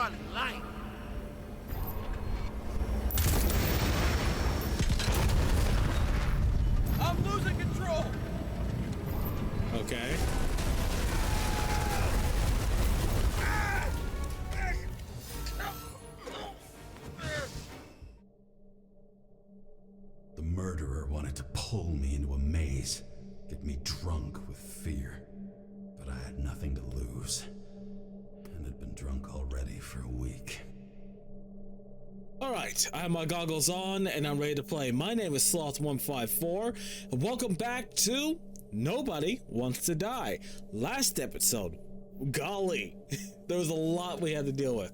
on life. I'm losing control. Okay. The murderer wanted to pull me into a maze, get me drunk with fear. But I had nothing to lose, and had been drunk already for a week. Alright, I have my goggles on and I'm ready to play. My name is Sloth154, and welcome back to Nobody Wants to Die. Last episode, golly, there was a lot we had to deal with.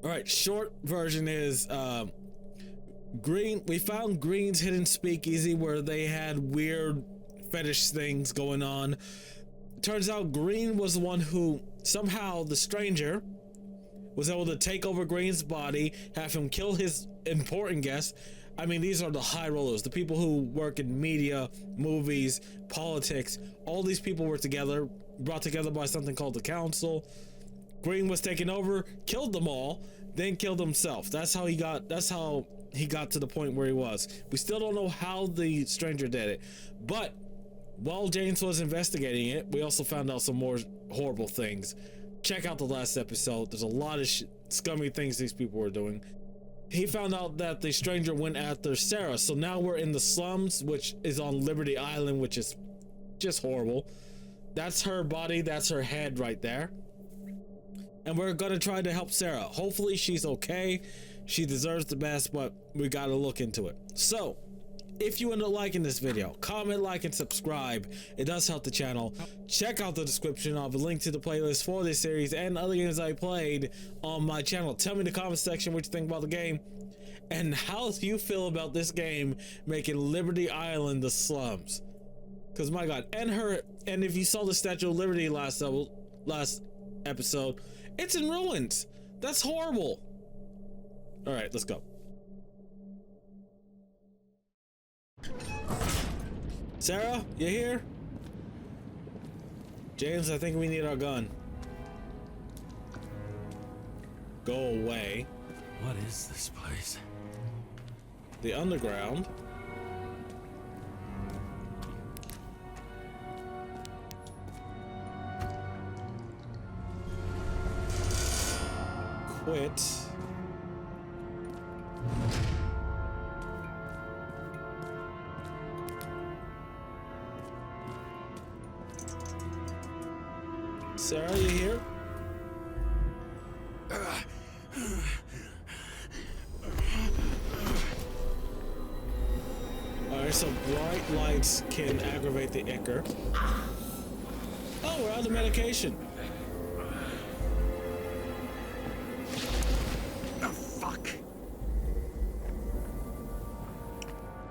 Alright, short version is, we found Green's hidden speakeasy where they had weird fetish things going on. Turns out Green was the one who, somehow the stranger, was able to take over Green's body, have him kill his important guests. I mean, these are the high rollers, the people who work in media, movies, politics. All these people were together, brought together by something called the council. Green was taken over, killed them all, then killed himself. That's how he got to the point where he was. We still don't know how the stranger did it, but while James was investigating it, we also found out some more horrible things. Check out the last episode. There's a lot of scummy things these people were doing. He found out that the stranger went after Sarah, so now we're in the slums, which is on Liberty Island, which is just horrible. That's her body, that's her head right there. And we're gonna try to help Sarah. Hopefully she's okay. She deserves the best, but we gotta look into it. So, if you end up liking this video, comment, like, and subscribe. It does help the channel. Check out the description. I'll have a link to the playlist for this series and other games I played on my channel. Tell me in the comment section what you think about the game and how do you feel about this game making Liberty Island the slums. Because my god, and if you saw the Statue of Liberty last episode, it's in ruins. That's horrible. All right, let's go. Sarah, you here? James, I think we need our gun. Go away. What is this place? The underground. Quit. Sarah, you here? Alright, so bright lights can aggravate the ichor. Oh, we're out of medication. Oh, fuck.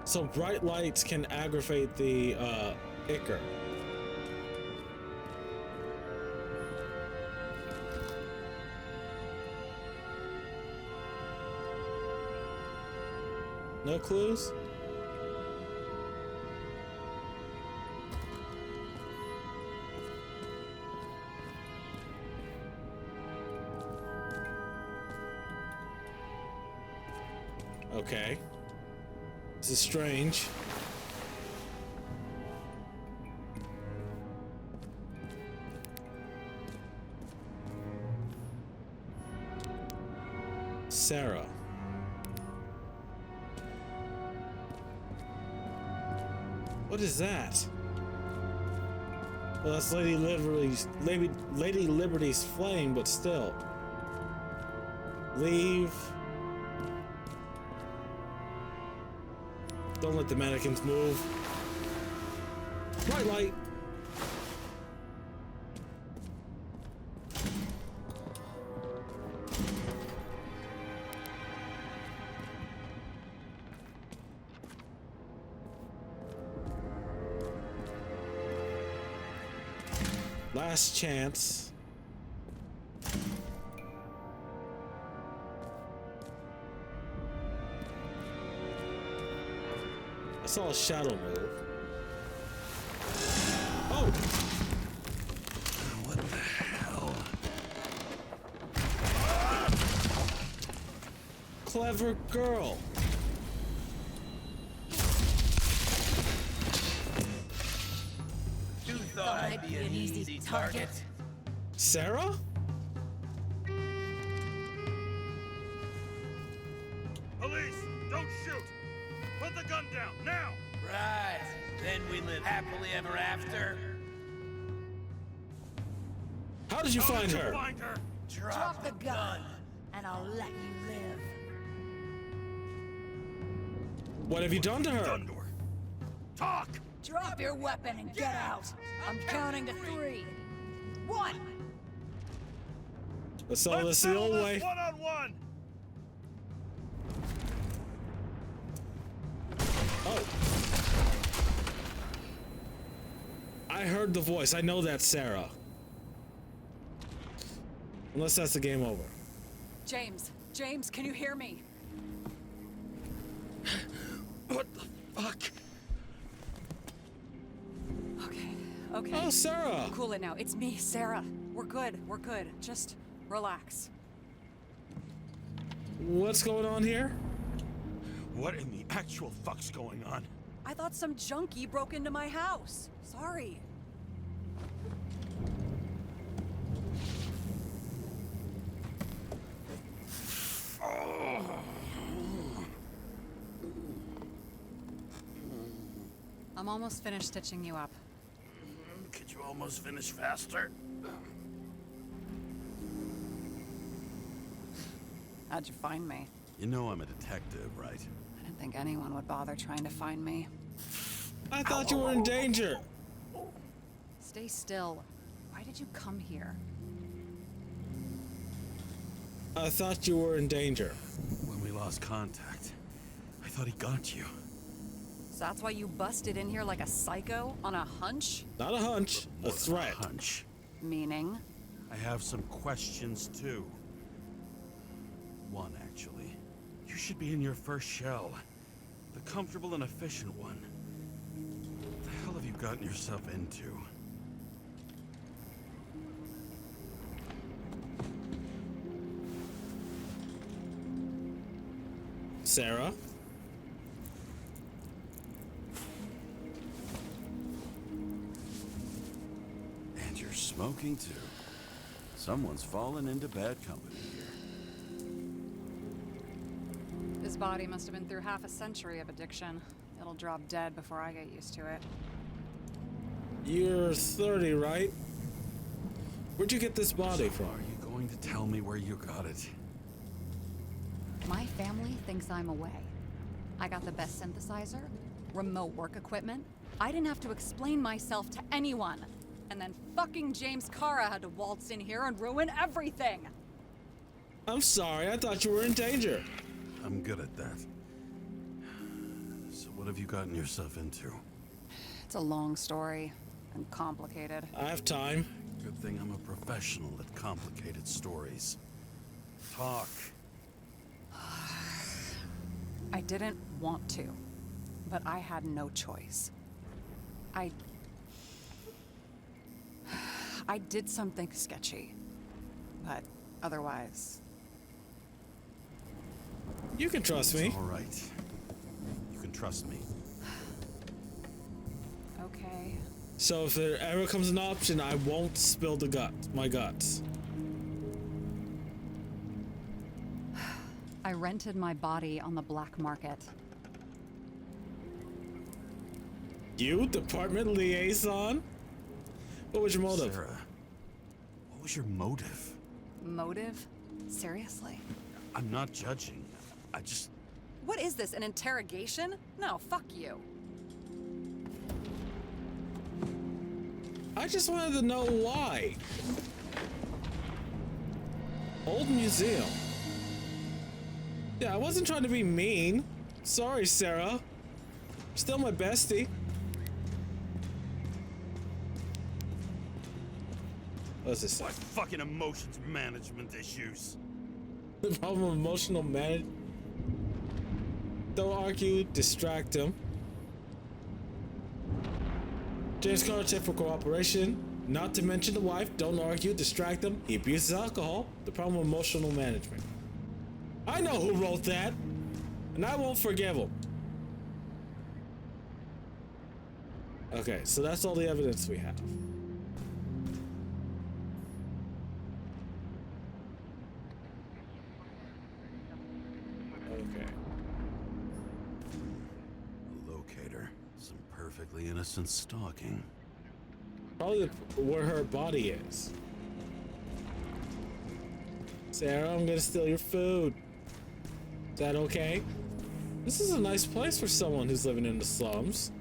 So bright lights can aggravate the ichor. No clues? Okay. This is strange. Sarah. What is that? Well, that's Lady Liberty's flame, but still. Leave. Don't let the mannequins move. Bright light. Last chance. I saw a shadow move. Oh! What the hell? clever girl. You thought I'd be an easy target? Sarah? Police, don't shoot! Put the gun down, now! Right. Then we live happily ever after. How did you How find did you her? find her? Drop the gun, and I'll let you live. What have you done to her? Done to her. Talk! Drop your weapon and get out. I'm counting to 3. 1. Let's settle this the old way. One-on-one! Oh. I heard the voice. I know that's Sarah. Unless that's the game over. James, can you hear me? What the fuck? Okay. Oh, Sarah. Cool it now. It's me, Sarah. We're good. Just relax. What's going on here? What in the actual fuck's going on? I thought some junkie broke into my house. Sorry. I'm almost finished stitching you up. Could you almost finish faster? How'd you find me? You know I'm a detective, right? I didn't think anyone would bother trying to find me. I thought you were in danger. Stay still. Why did you come here? I thought you were in danger. When we lost contact, I thought he got you. So that's why you busted in here like a psycho on a hunch? Not a hunch, a threat. Hunch. Meaning? I have some questions too. One, actually. You should be in your first shell. The comfortable and efficient one. What the hell have you gotten yourself into? Sarah? And you're smoking too. Someone's fallen into bad company here. His body must have been through half a century of addiction. It'll drop dead before I get used to it. You're 30, right? Where'd you get this body So from? are you going to tell me where you got it? My family thinks I'm away. I got the best synthesizer, remote work equipment. I didn't have to explain myself to anyone. And then fucking James Cara had to waltz in here and ruin everything. I'm sorry, I thought you were in danger. I'm good at that. So what have you gotten yourself into? It's a long story and complicated. I have time. Good thing I'm a professional at complicated stories. Talk. I didn't want to, but I had no choice. I did something sketchy, but otherwise... You can trust me. All right. You can trust me. Okay. So if there ever comes an option, I won't spill my guts. I rented my body on the black market. You, department liaison? What was your motive? Sarah, what was your motive? Motive? Seriously? I'm not judging. I just... What is this, an interrogation? No, fuck you. I just wanted to know why. Old museum. Yeah, I wasn't trying to be mean. Sorry, Sarah. Still my bestie. What's this say? What fucking emotions management issues? The problem of emotional management. Don't argue, distract him. James Carter check for cooperation. Not to mention the wife. Don't argue, distract him. He abuses alcohol. The problem with emotional management. I know who wrote that, and I won't forgive him. Okay, so that's all the evidence we have. Okay. A locator. Some perfectly innocent stalking. Probably where her body is. Sarah, I'm gonna steal your food. Is that okay? This is a nice place for someone who's living in the slums.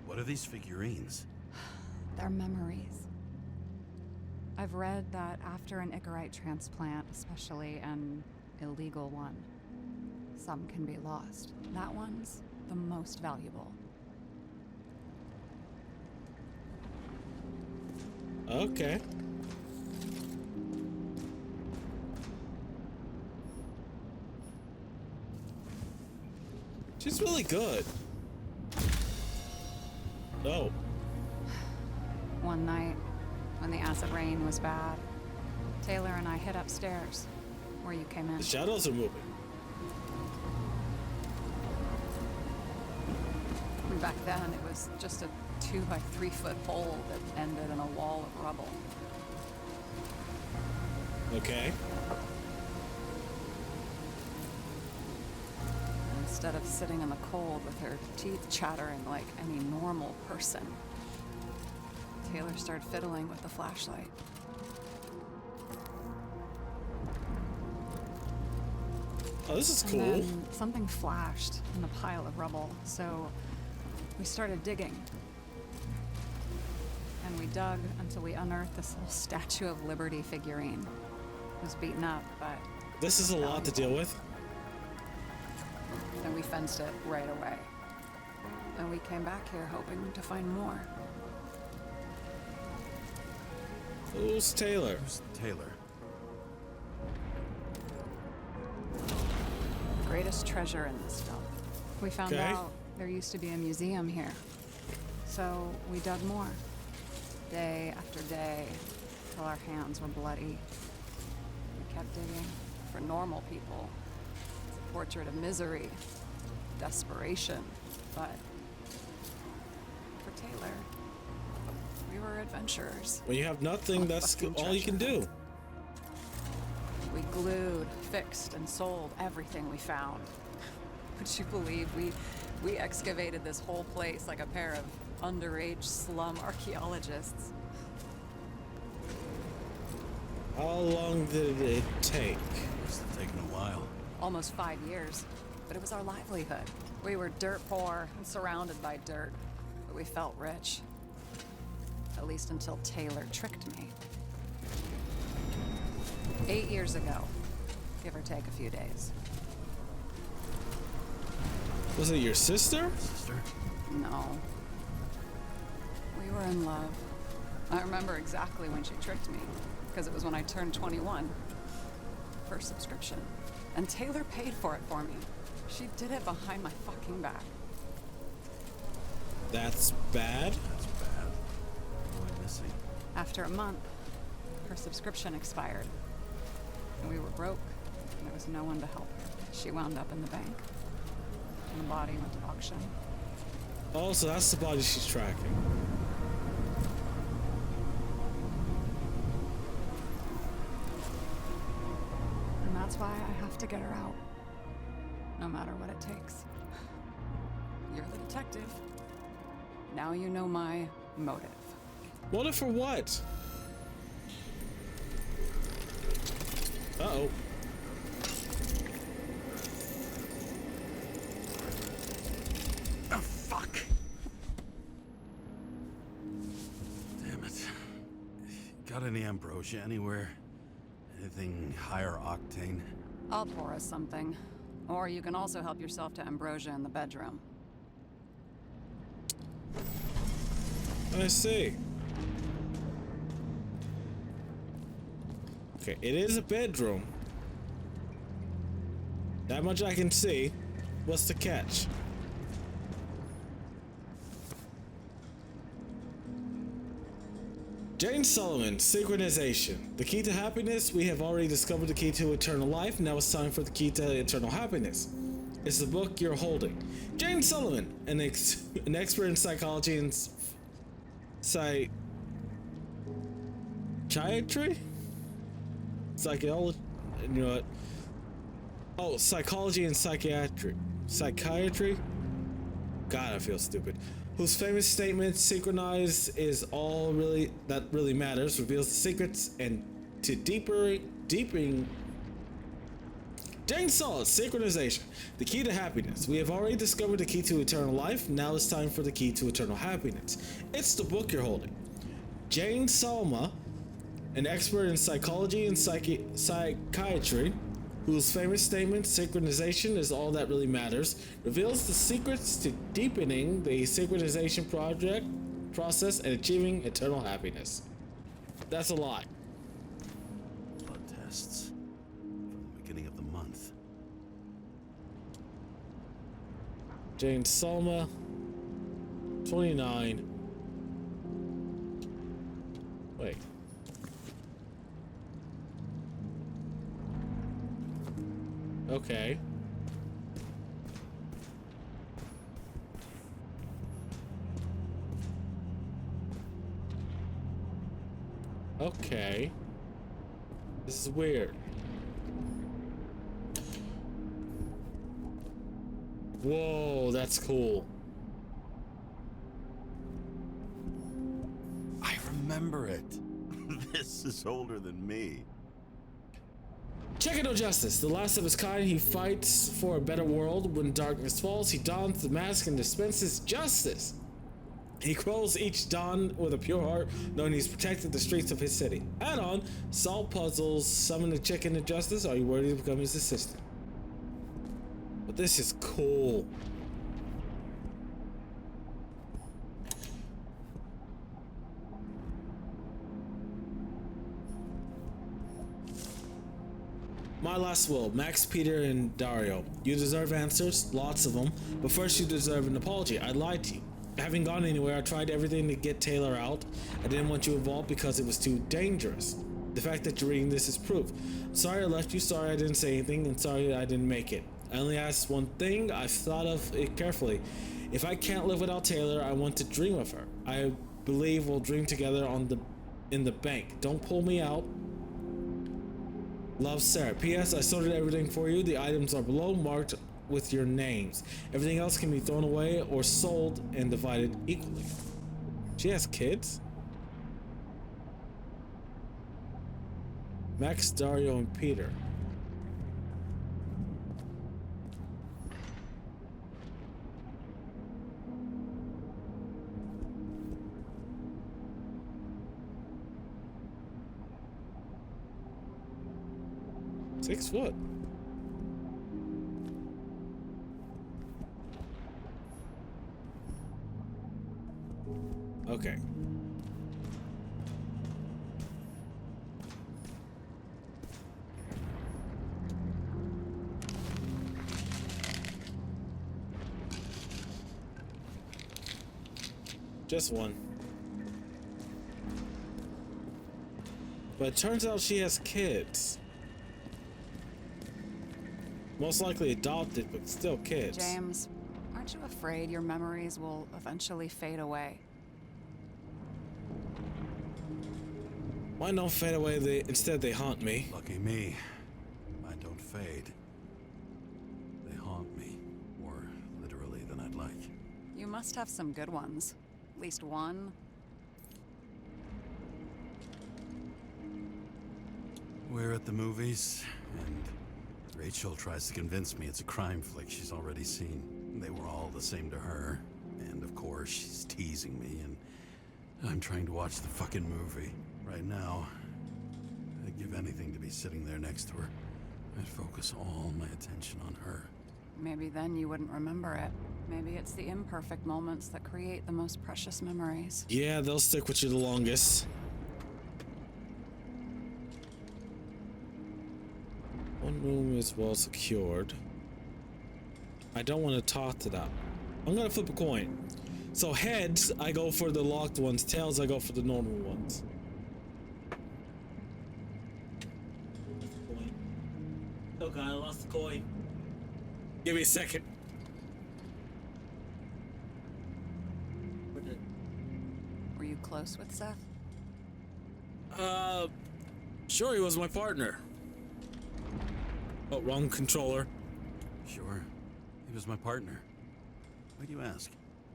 What are these figurines? They're memories. I've read that after an Icarite transplant, especially an illegal one, some can be lost. That one's the most valuable. Okay. She's really good. Oh. One night, when the acid rain was bad, Taylor and I hid upstairs, where you came in. The shadows are moving. And back then, it was just a 2 by 3 foot hole that ended in a wall of rubble. Okay. Instead of sitting in the cold with her teeth chattering like any normal person, Taylor started fiddling with the flashlight. Oh, this is And cool. then something flashed in the pile of rubble, so we started digging. And we dug until we unearthed this little Statue of Liberty figurine. It was beaten up, but This is a lot to deal with. and we fenced it right away. And we came back here hoping to find more. Who's Taylor? Taylor. Greatest treasure in this dump. We found Okay. out there used to be a museum here. So we dug more. Day after day, till our hands were bloody. We kept digging for normal people. It's a portrait of misery, desperation, but for Taylor, we were adventurers. When you have nothing, that's Fucking all you can treasure do. We glued, fixed, and sold everything we found. Would you believe we excavated this whole place like a pair of underage slum archaeologists? How long did it take? Must have taken a while. Almost 5 years, but it was our livelihood. We were dirt poor and surrounded by dirt, but we felt rich. At least until Taylor tricked me. 8 years ago, give or take a few days. Was it your sister? Sister? No. We were in love. I remember exactly when she tricked me, because it was when I turned 21. First subscription. And Taylor paid for it for me. She did it behind my fucking back. That's bad. That's bad. What am I missing? After a month, her subscription expired. And we were broke, and there was no one to help her. She wound up in the bank. And the body went to auction. Oh, so that's the body she's tracking. And that's why I have to get her out. No matter what it takes. You're the detective. Now you know my motive. Motive for what? Uh-oh. Oh, fuck! Damn it. Got any ambrosia anywhere? Anything higher octane? I'll pour us something. Or you can also help yourself to ambrosia in the bedroom. I see. Okay, it is a bedroom. That much I can see. What's the catch? Jane Sullivan, synchronization. The key to happiness. We have already discovered the key to eternal life. Now it's time for the key to eternal happiness. It's the book you're holding. Jane Sullivan, an expert in psychology and psychiatry? Psychology? You know what? Oh, psychology and psychiatry. Psychiatry? God, I feel stupid. Whose famous statement, synchronize is all really that really matters, reveals the secrets and to deepening. Jane Sullivan, synchronization. The key to happiness. We have already discovered the key to eternal life. Now it's time for the key to eternal happiness. It's the book you're holding. Jane Sullivan, an expert in psychology and psychiatry, whose famous statement, synchronization is all that really matters, reveals the secrets to deepening the synchronization process and achieving eternal happiness. That's a lot. Blood tests from the beginning of the month. Jane Sullivan, 29. Wait. Okay. Okay. This is weird. Whoa, that's cool. I remember it. This is older than me. Check No Justice, the last of his kind, he fights for a better world. When darkness falls, he dons the mask and dispenses justice. He crows each dawn with a pure heart, knowing he's protected the streets of his city. Add-on, solve puzzles, summon the chicken to justice. Are you worthy to become his assistant? But this is cool. My last will, Max, Peter, and Dario. You deserve answers, lots of them, but first you deserve an apology. I lied to you. I haven't gone anywhere. I tried everything to get Taylor out. I didn't want you involved because it was too dangerous. The fact that you're reading this is proof. I'm sorry I left you, sorry I didn't say anything, and sorry I didn't make it. I only asked one thing. I've thought of it carefully. If I can't live without Taylor, I want to dream of her. I believe we'll dream together in the bank. Don't pull me out. Love, Sarah. P.S. I sorted everything for you. The items are below, marked with your names. Everything else can be thrown away or sold and divided equally. She has kids? Max, Dario, and Peter. Six foot. Okay. Just one. But it turns out she has kids. Most likely adopted, but still kids. James, aren't you afraid your memories will eventually fade away? Why don't fade away? Instead they haunt me. Lucky me. I don't fade. They haunt me. More literally than I'd like. You must have some good ones. At least one. We're at the movies, and Rachel tries to convince me it's a crime flick she's already seen. They were all the same to her. And of course, she's teasing me, and I'm trying to watch the fucking movie. Right now, I'd give anything to be sitting there next to her. I'd focus all my attention on her. Maybe then you wouldn't remember it. Maybe it's the imperfect moments that create the most precious memories. Yeah, they'll stick with you the longest. One room is well secured. I don't want to talk to that. I'm gonna flip a coin. So heads, I go for the locked ones. Tails, I go for the normal ones. Oh god, I lost the coin. Give me a second. Were you close with Seth? Sure, he was my partner. Oh, wrong controller. Sure, he was my partner. Why do you ask?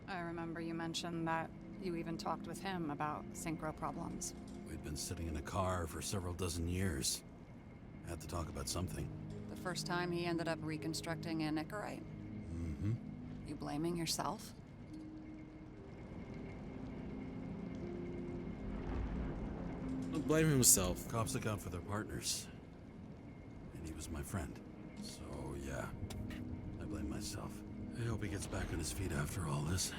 I remember you mentioned that you even talked with him about synchro problems. We'd been sitting in a car for several dozen years. Had to talk about something. The first time he ended up reconstructing an Icarite? Mm-hmm. You blaming yourself? Don't blame himself. Cops look out for their partners. And he was my friend. So, yeah. I blame myself. I hope he gets back on his feet after all this.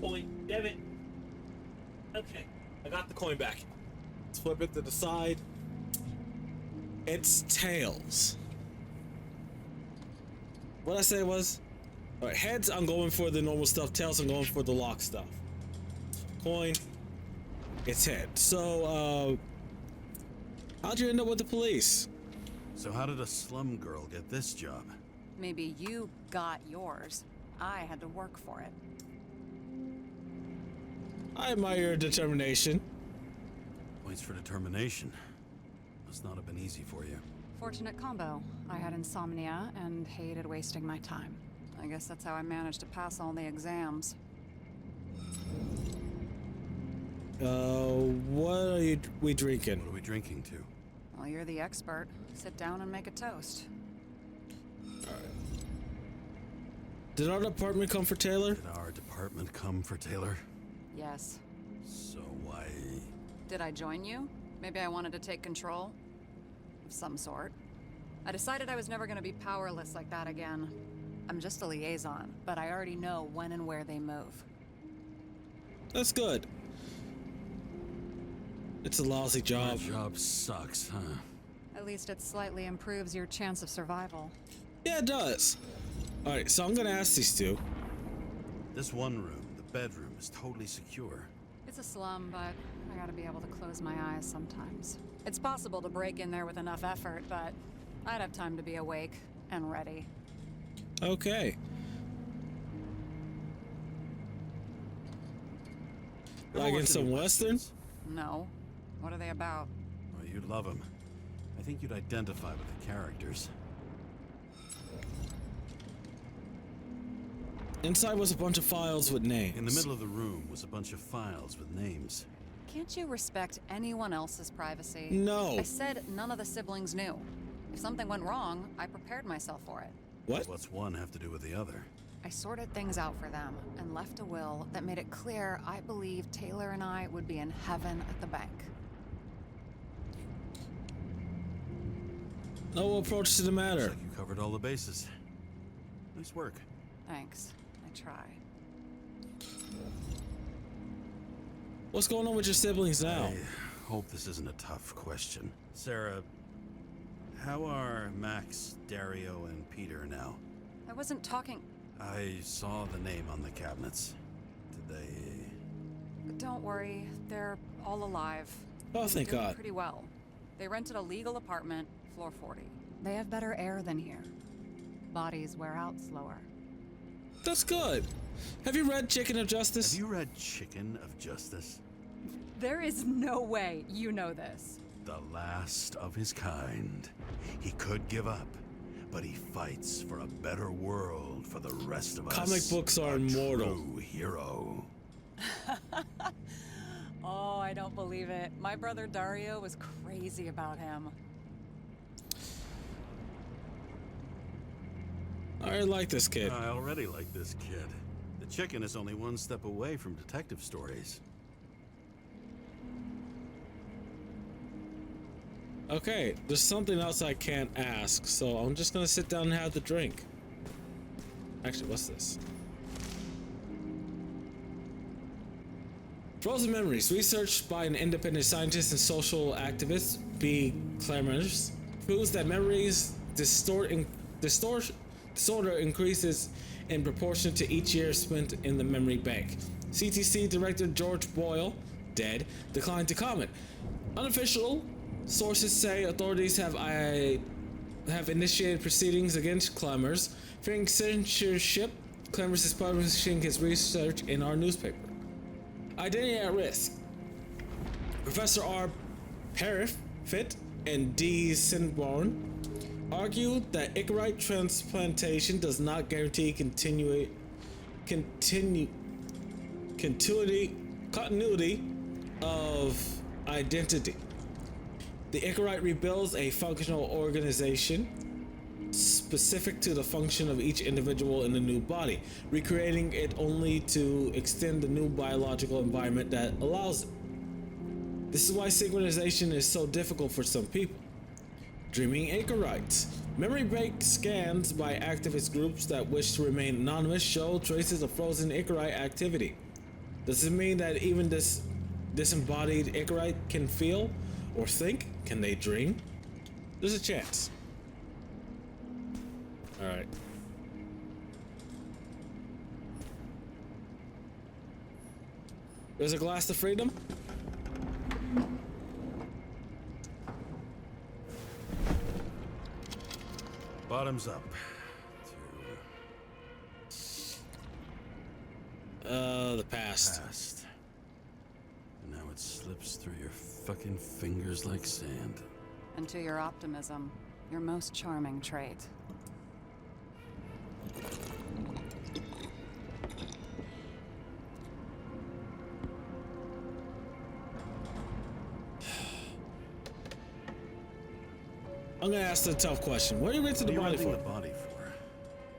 Coin, damn it. Okay, I got the coin back. Let's flip it to the side. It's tails. What I say it was? Alright, heads, I'm going for the normal stuff. Tails, I'm going for the lock stuff. Coin, it's head. So, how'd you end up with the police? So how did a slum girl get this job? Maybe you got yours. I had to work for it. I admire your determination. Points for determination. Must not have been easy for you. Fortunate combo. I had insomnia and hated wasting my time. I guess that's how I managed to pass all the exams. What are we drinking? What are we drinking to? Well, you're the expert. Sit down and make a toast. Did our department come for Taylor? Did our department come for Taylor? Yes. So why... Did I join you? Maybe I wanted to take control? Of some sort. I decided I was never going to be powerless like that again. I'm just a liaison, but I already know when and where they move. That's good. It's a lousy job. Your job sucks, huh? At least it slightly improves your chance of survival. Yeah, it does. Alright, so I'm gonna ask these two. This one room, the bedroom, is totally secure. It's a slum, but I gotta be able to close my eyes sometimes. It's possible to break in there with enough effort, but I'd have time to be awake and ready. Okay. Ever Like in watch some any Western? westerns? No. What are they about? Oh, you'd love them. I think you'd identify with the characters. Inside was a bunch of files with names. In the middle of the room was a bunch of files with names. Can't you respect anyone else's privacy? No. I said none of the siblings knew. If something went wrong, I prepared myself for it. What? What's one have to do with the other? I sorted things out for them and left a will that made it clear I believed Taylor and I would be in heaven at the bank. No approach to the Looks matter. like you covered all the bases. Nice work. Thanks. I try. What's going on with your siblings now? I hope this isn't a tough question. Sarah, how are Max, Dario, and Peter now? I wasn't talking. I saw the name on the cabinets. Did they... Don't worry, they're all alive. Oh, thank Doing God. pretty well. They rented a legal apartment, floor 40. They have better air than here. Bodies wear out slower. That's good. Have you read Chicken of Justice? Have you read Chicken of Justice? There is no way you know this. The last of his kind. He could give up, but he fights for a better world for the rest of us. Comic books are A immortal. True hero. Oh, I don't believe it. My brother Dario was crazy about him. I like this kid. I already like this kid. The Chicken is only one step away from detective stories. Okay, there's something else I can't ask, so I'm just gonna sit down and have the drink. Actually, what's this? Frozen memories. Research by an independent scientist and social activist, B. Clemers, proves that memories disorder increases in proportion to each year spent in the memory bank. CTC Director George Boyle, dead, declined to comment. Unofficial sources say authorities have initiated proceedings against Clemers. Fearing censorship, Clemers is publishing his research in our newspaper. Identity at risk. Professor R. Parafit and D. Sinborn argued that Icarite transplantation does not guarantee continuity of identity. The Icarite rebuilds a functional organization specific to the function of each individual in the new body, recreating it only to extend the new biological environment that allows it. This is why synchronization is so difficult for some people. Dreaming Icarites. Memory bank scans by activist groups that wish to remain anonymous show traces of frozen Icarite activity. Does it mean that even this disembodied Icarite can feel or think? Can they dream? There's a chance. Alright. There's a glass to freedom? Bottoms up. The past. Past. Now it slips through your fucking fingers like sand. And to your optimism, your most charming trait. I'm gonna ask the tough question. What are you renting the body for? The body for?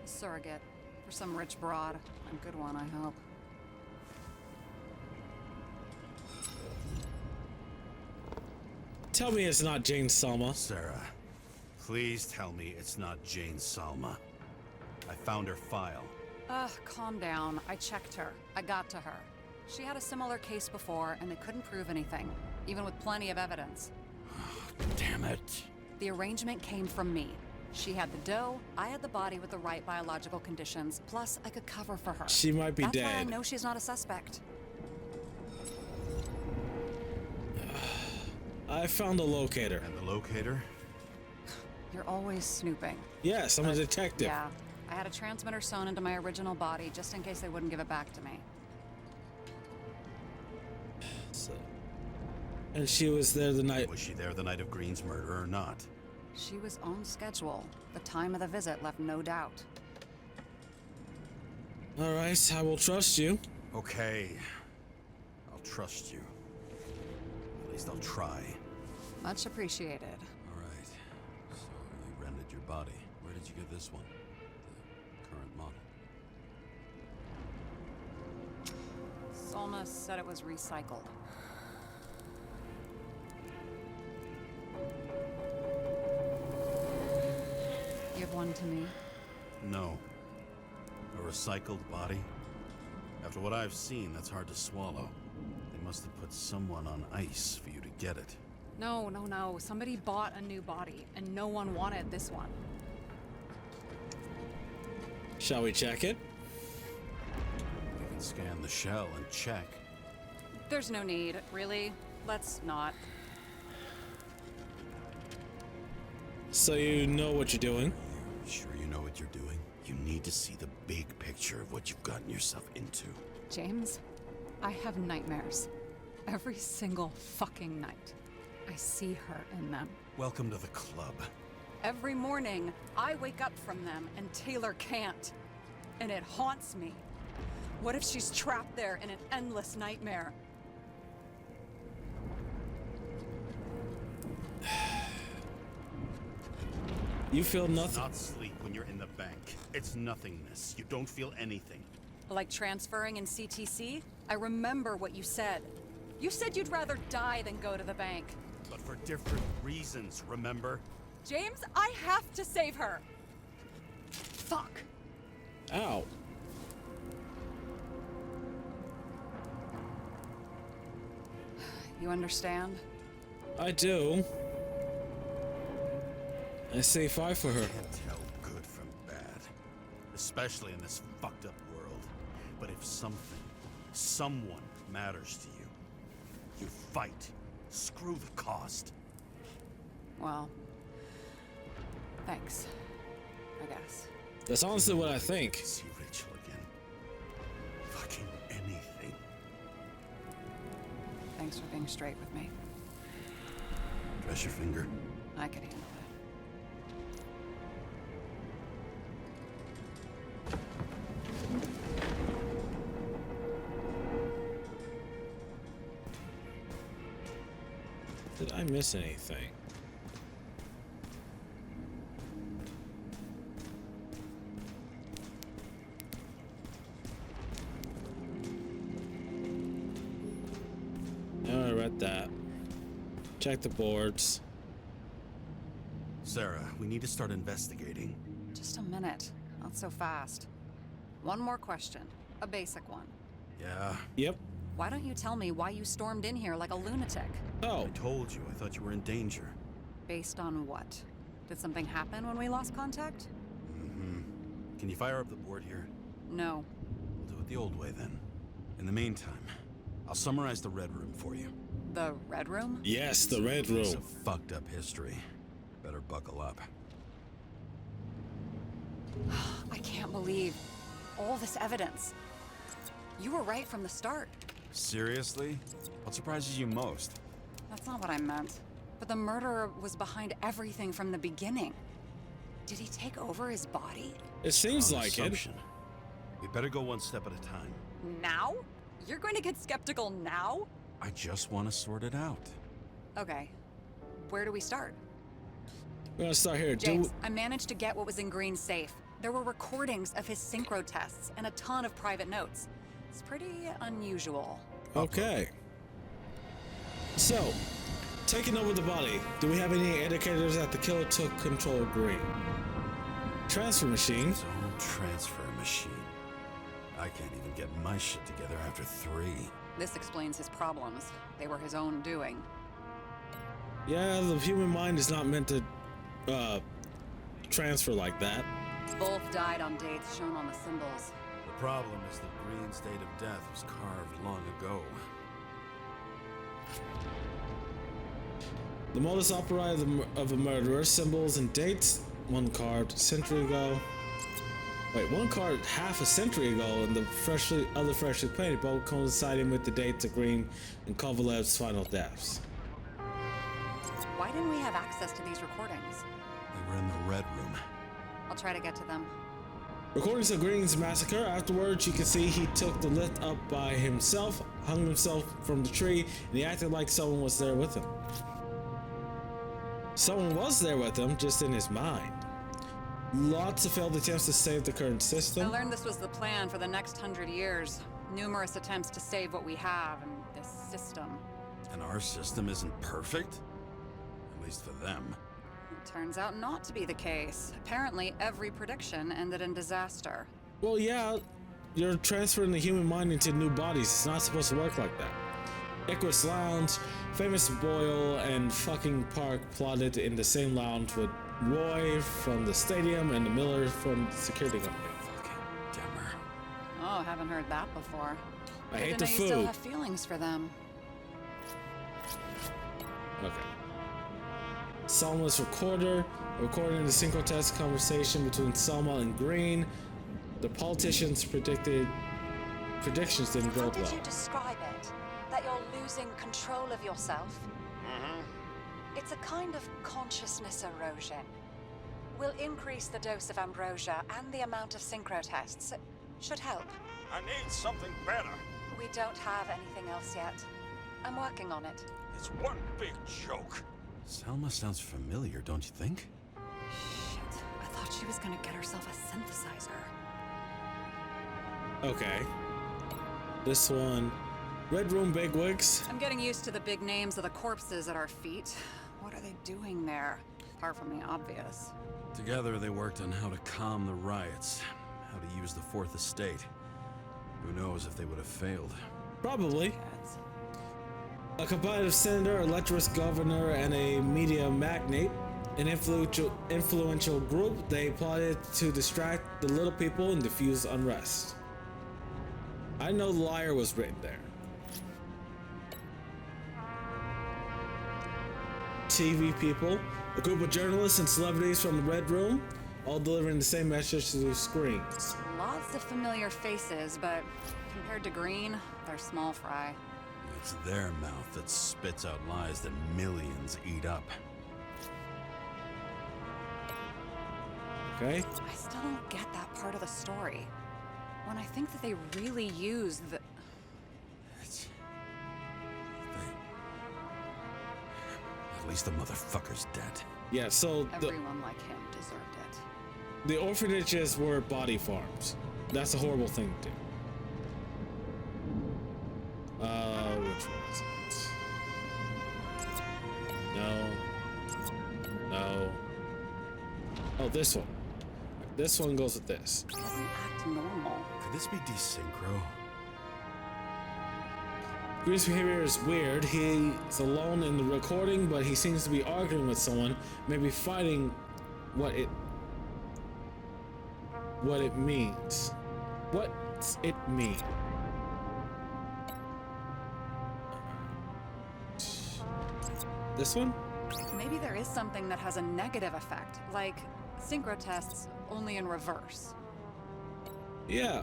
Surrogate. For some rich broad. A good one, I hope. Tell me it's not Jane Salma. Sarah, please tell me it's not Jane Salma. I found her file. Ugh, calm down. I checked her. I got to her. She had a similar case before, and they couldn't prove anything, even with plenty of evidence. Damn it. The arrangement came from me. She had the dough, I had the body with the right biological conditions, plus I could cover for her. She might be That's dead. why I know she's not a suspect. I found a locator. And the locator? You're always snooping. Yes, I'm a detective. Yeah, I had a transmitter sewn into my original body just in case they wouldn't give it back to me. So, and she was there the night. Was she there the night of Green's murder or not? She was on schedule. The time of the visit left no doubt. All right, I will trust you. Okay. I'll trust you. At least I'll try. Much appreciated. All right. So you rented your body. Where did you get this one? The current model. Salma said it was recycled. Give one to me. No. A recycled body? After what I've seen, that's hard to swallow. They must have put someone on ice for you to get it. No. Somebody bought a new body, and no one wanted this one. Shall we check it? We can scan the shell and check. There's no need, really. Let's not. So you know what you're doing? Sure you know what you're doing? You need to see the big picture of what you've gotten yourself into. James, I have nightmares. Every single fucking night. I see her in them. Welcome to the club. Every morning, I wake up from them and Taylor can't. And it haunts me. What if she's trapped there in an endless nightmare? You feel It's nothing. not sleep when you're in the bank. It's nothingness. You don't feel anything. Like transferring in CTC? I remember what you said. You said you'd rather die than go to the bank. But for different reasons, remember? James, I have to save her! Fuck. Ow. You understand? I do. I say 5 for her. Can't tell good from bad. Especially in this fucked up world. But if something, someone matters to you, you fight. Screw the cost. Well, thanks. I guess. That's honestly what I think. See Rachel again. Fucking anything. Thanks for being straight with me. Press your finger. I can handle it. Did I miss anything? Oh, I read that. Check the boards. Sarah, we need to start investigating. Just a minute. Not so fast. One more question. A basic one. Yeah, Yep. Why don't you tell me why you stormed in here like a lunatic? Oh, I told you. I thought you were in danger. Based on what? Did something happen when we lost contact? Can you fire up the board here? No. We'll do it the old way then. In the meantime, I'll summarize the Red Room for you. The Red Room? yes, the red Piece room. of fucked up history. Better buckle up. I can't believe all this evidence. You were right from the start. Seriously? What surprises you most? That's not what I meant. But the murderer was behind everything from the beginning. Did he take over his body? It seems Strong like it. assumption. We better go one step at a time. Now? You're going to get skeptical now? I just want to sort it out. Okay. Where do we start? We're gonna start here. James, I managed to get what was in Green's safe. There were recordings of his synchro tests and a ton of private notes. It's pretty unusual. Okay. So, taking over the body. Do we have any indicators that the killer took control of Green? Transfer machine. His own transfer machine. I can't even get my shit together after 3. This explains his problems. They were his own doing. Yeah, the human mind is not meant to transfer like that. Both died on dates shown on the symbols. The problem is that Green's date of death was carved long ago. The modus operandi of a murderer, symbols and dates. One carved a century ago. Wait, one carved half a century ago, and the other freshly painted, both coinciding with the dates of Green and Kovalev's final deaths. Why didn't we have access to these recordings? They were in the Red Room. I'll try to get to them. Recordings of Green's massacre. Afterwards, you can see he took the lift up by himself, hung himself from the tree, and he acted like someone was there with him. Someone was there with him, just in his mind. Lots of failed attempts to save the current I system. learned this was the plan for the next 100 years. Numerous attempts to save what we have in this system. And our system isn't perfect? At least for them. Turns out not to be the case. Apparently, every prediction ended in disaster. Well, yeah, you're transferring the human mind into new bodies. It's not supposed to work like that. Icarus Lounge, famous Boyle and fucking Park plotted in the same lounge with Roy from the stadium and the Miller from the security company. Fucking Demmer. Oh, haven't heard that before. I Good hate to the know you still food. have feelings for them. Okay. Selma's recorder, recording the synchro test conversation between Selma and Green. The politicians' predictions didn't How go did well. you describe it? That you're losing control of yourself? It's a kind of consciousness erosion. We'll increase the dose of ambrosia and the amount of synchro tests. It should help. I need something better. We don't have anything else yet. I'm working on it. It's one big joke. Selma sounds familiar, don't you think? Shit, I thought she was gonna get herself a synthesizer. Okay. This one. Red Room bigwigs. I'm getting used to the big names of the corpses at our feet. What are they doing there? Apart from the obvious. Together, they worked on how to calm the riots, how to use the Fourth Estate. Who knows if they would have failed. Probably. Cats. A combative senator, a lecherous governor, and a media magnate. An influential group, they plotted to distract the little people and diffuse unrest. I know the liar was written there. TV people, a group of journalists and celebrities from the Red Room, all delivering the same message to the screens. Lots of familiar faces, but compared to Green, they're small fry. It's their mouth that spits out lies that millions eat up. Okay. I still don't get that part of the story. When I think that they really use the... At least the motherfucker's dead. Yeah, so Everyone like him deserved it. the orphanages were body farms. That's a horrible thing to do. Which one is it? No. No. Oh, this one. This one goes with this. Doesn't act normal. Could this be desynchro? Green's behavior is weird. He's alone in the recording, but he seems to be arguing with someone, maybe fighting what it means. What's it mean? This one? Maybe there is something that has a negative effect, like synchro tests, only in reverse. Yeah.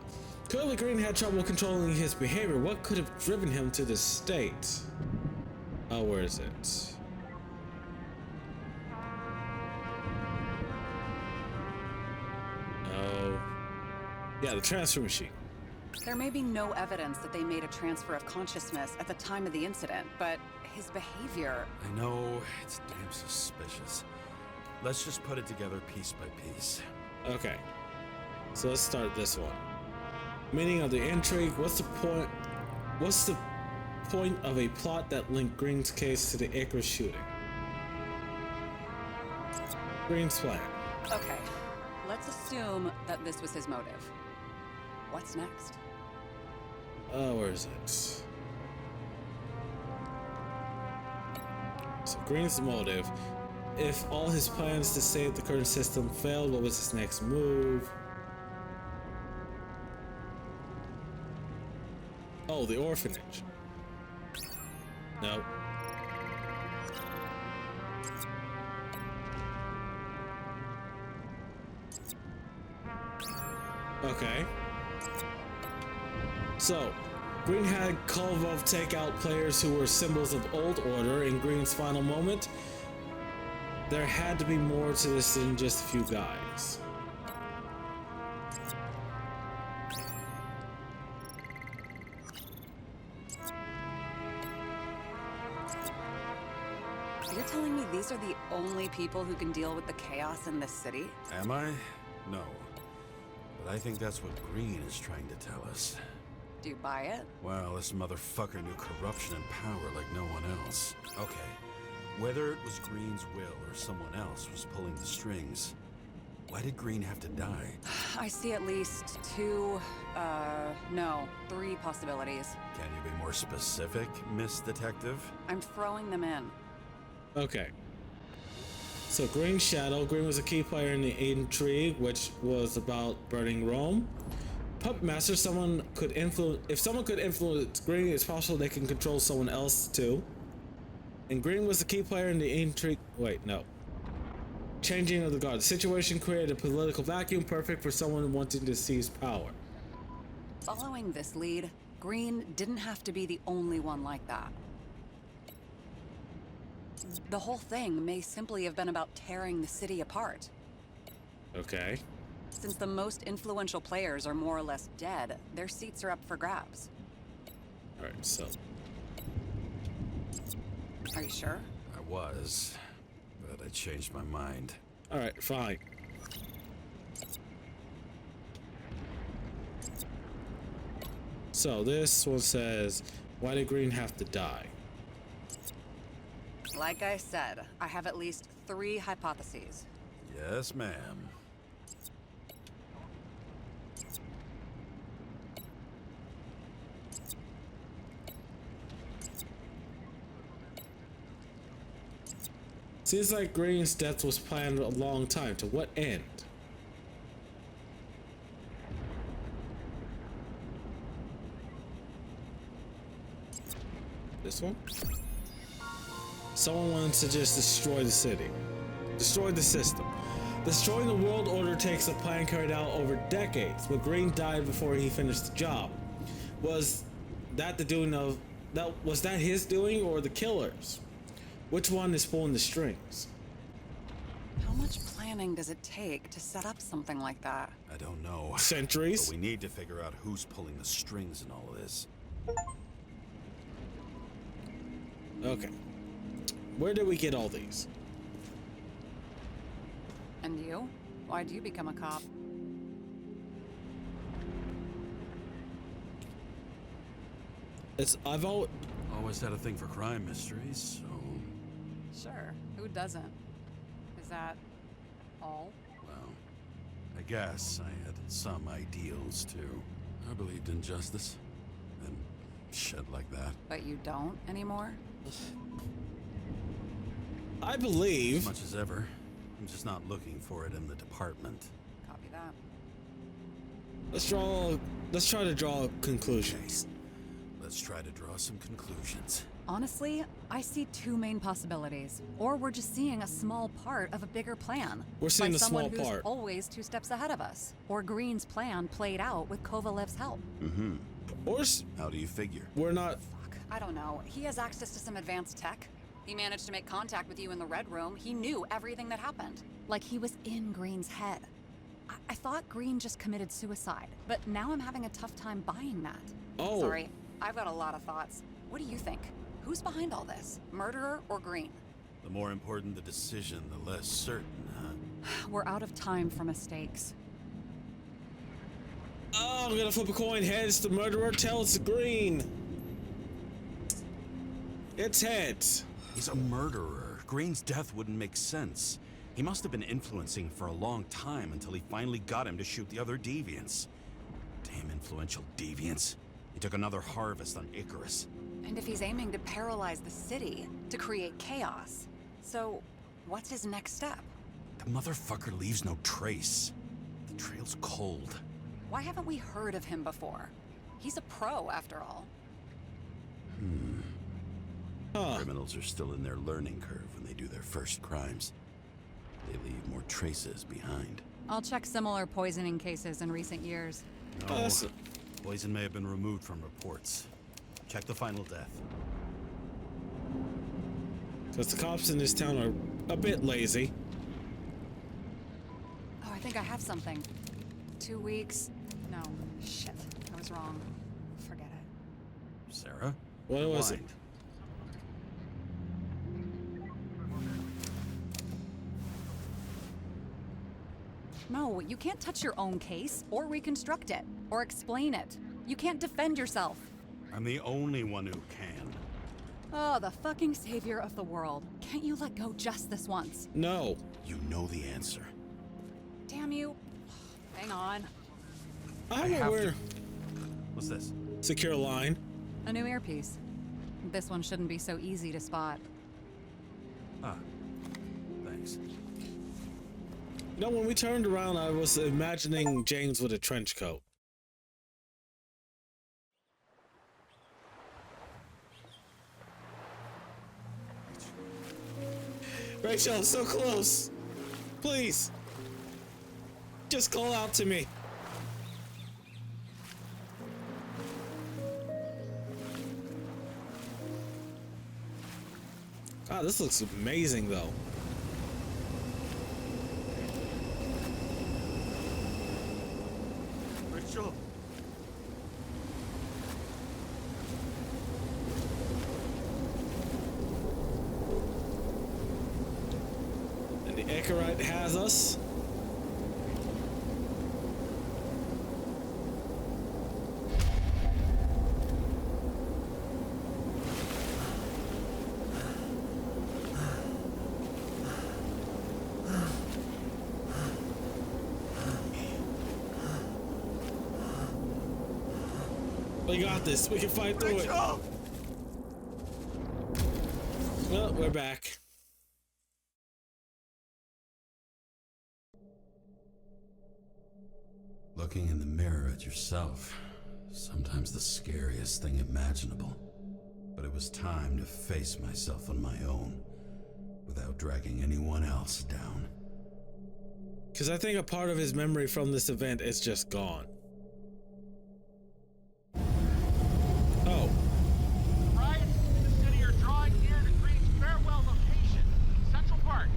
Clearly Green had trouble controlling his behavior. What could have driven him to this state? Oh, where is it? Oh. Yeah, the transfer machine. There may be no evidence that they made a transfer of consciousness at the time of the incident, but his behavior... I know, it's damn suspicious. Let's just put it together piece by piece. Okay. So let's start this one. Meaning of the intrigue. What's the point? What's the point of a plot that linked Green's case to the Acre shooting? Green's plan. Okay, let's assume that this was his motive. What's next? Oh, where is it? So Green's motive. If all his plans to save the current system failed, what was his next move? Oh, the orphanage. No. Okay. So, Green had Kolvov take out players who were symbols of old order. In Green's final moment, there had to be more to this than just a few guys. You're telling me these are the only people who can deal with the chaos in this city? Am I? No. But I think that's what Green is trying to tell us. Do you buy it? Well, this motherfucker knew corruption and power like no one else. Okay, whether it was Green's will or someone else was pulling the strings, why did Green have to die? I see at least three possibilities. Can you be more specific, Miss Detective? I'm throwing them in. Okay. So Green's shadow. Green was a key player in the intrigue, which was about burning Rome. Puppet Master, if someone could influence Green, it's possible they can control someone else too. And Green was the key player in the intrigue. Wait, no. Changing of the guard. The situation created a political vacuum perfect for someone wanting to seize power. Following this lead, Green didn't have to be the only one like that. The whole thing may simply have been about tearing the city apart. Okay. Since the most influential players are more or less dead, their seats are up for grabs. Alright, so. Are you sure? I was, but I changed my mind. Alright, fine. So this one says, why did Green have to die? Like I said, I have at least 3 hypotheses. Yes, ma'am. Seems like Green's death was planned a long time. To what end? This one? Someone wanted to just destroy the city. Destroy the system. Destroying the world order takes a plan carried out over decades, but Green died before he finished the job. Was that the doing of... was that his doing or the killers? Which one is pulling the strings? How much planning does it take to set up something like that? I don't know. Centuries? But we need to figure out who's pulling the strings in all of this. Okay. Where did we get all these? And you? Why'd you become a cop? I've always... Always had a thing for crime mysteries, so... Sure, who doesn't? Is that all? Well, I guess I had some ideals, too. I believed in justice. And shit like that. But you don't anymore? I believe... As much as ever. I'm just not looking for it in the department. Copy that. Let's try to draw conclusions. Let's try to draw some conclusions. Honestly, I see 2 main possibilities. Or we're just seeing a small part of a bigger plan. We're seeing by a someone small who's part. always 2 steps ahead of us. Or Green's plan played out with Kovalev's help. Mm-hmm. Or How do you figure? we're not... Fuck, I don't know. He has access to some advanced tech. He managed to make contact with you in the Red Room. He knew everything that happened. Like he was in Green's head. I thought Green just committed suicide, but now I'm having a tough time buying that. Oh. Sorry, I've got a lot of thoughts. What do you think? Who's behind all this? Murderer or Green? The more important the decision, the less certain, huh? We're out of time for mistakes. Oh, I'm gonna flip a coin. Heads, the murderer. Tails, the Green. It's heads. He's a murderer. Green's death wouldn't make sense. He must have been influencing for a long time until he finally got him to shoot the other deviants. Damn influential deviants. He took another harvest on Icarus. And if he's aiming to paralyze the city, to create chaos, so what's his next step? The motherfucker leaves no trace. The trail's cold. Why haven't we heard of him before? He's a pro, after all. Huh. Criminals are still in their learning curve when they do their first crimes. They leave more traces behind. I'll check similar poisoning cases in recent years. No, that's- poison may have been removed from reports. Check the final death. Because the cops in this town are a bit lazy. Oh, I think I have something. 2 weeks. No, shit. I was wrong. Forget it. Sarah? What was it? Rewind. No, you can't touch your own case, or reconstruct it, or explain it. You can't defend yourself. I'm the only one who can. Oh, the fucking savior of the world. Can't you let go just this once? No. You know the answer. Damn you. Hang on. I'm have aware. to. What's this? Secure line. A new earpiece. This one shouldn't be so easy to spot. Ah. Thanks. No, when we turned around, I was imagining James with a trench coat. Rachel, so close. Please. Just call out to me. Ah, this looks amazing, though. Rachel! And the Icarite has us. We got this. We can fight through it. Rachel! Well, we're back. Looking in the mirror at yourself, sometimes the scariest thing imaginable. But it was time to face myself on my own, without dragging anyone else down. Because I think a part of his memory from this event is just gone. Oh. Riots in the city are drawing near to Green's farewell location, Central Park.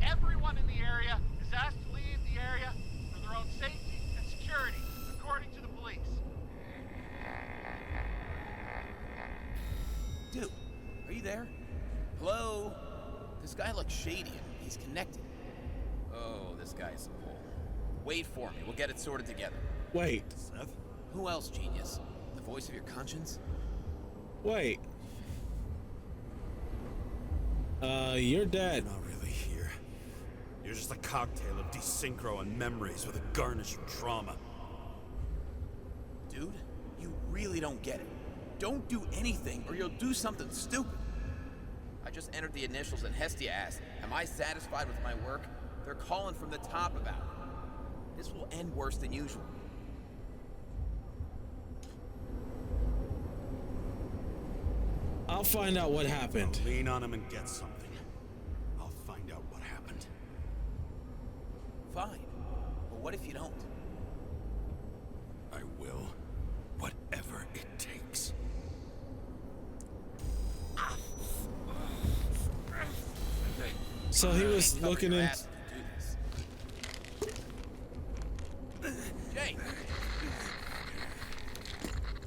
Everyone in the area is asked to leave the area for their own safety and security, according to the police. Dude, are you there? Hello? This guy looks shady and he's connected. Oh, this guy's a bull. Wait for me. We'll get it sorted together. Wait. Seth? Who else, genius? The voice of your conscience? Wait. You're dead. Not really here. You're just a cocktail of desynchro and memories with a garnish of trauma. Dude, you really don't get it. Don't do anything or you'll do something stupid. I just entered the initials and Hestia asked, am I satisfied with my work? They're calling from the top about it. This will end worse than usual. I'll find out what happened. Lean on him and get something. I'll find out what happened. Fine. But what if you don't? I will. Whatever it takes. So he was Cover looking your in. ass to do this. Jay!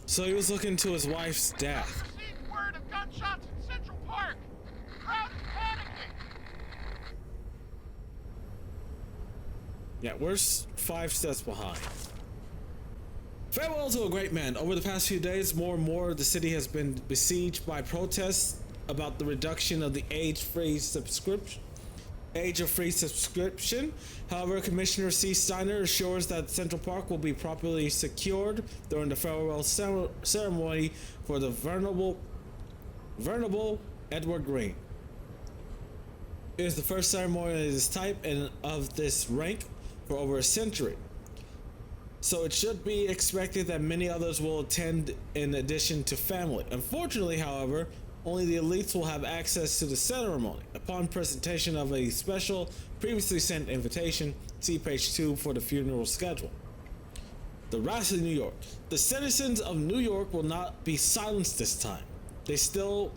So he was looking to his wife's death. Received word of gunshots in Central Park. Crowd is panicking. Yeah, we're 5 steps behind. Farewell to a great man. Over the past few days, more and more the city has been besieged by protests about the reduction of the age of free subscription. However, Commissioner C. Steiner assures that Central Park will be properly secured during the farewell ceremony for the venerable Edward Green. It is the first ceremony of this type and of this rank for over a century. So it should be expected that many others will attend in addition to family. Unfortunately, however, only the elites will have access to the ceremony. Upon presentation of a special, previously sent invitation, see page 2 for the funeral schedule. The rest of New York. The citizens of New York will not be silenced this time. They still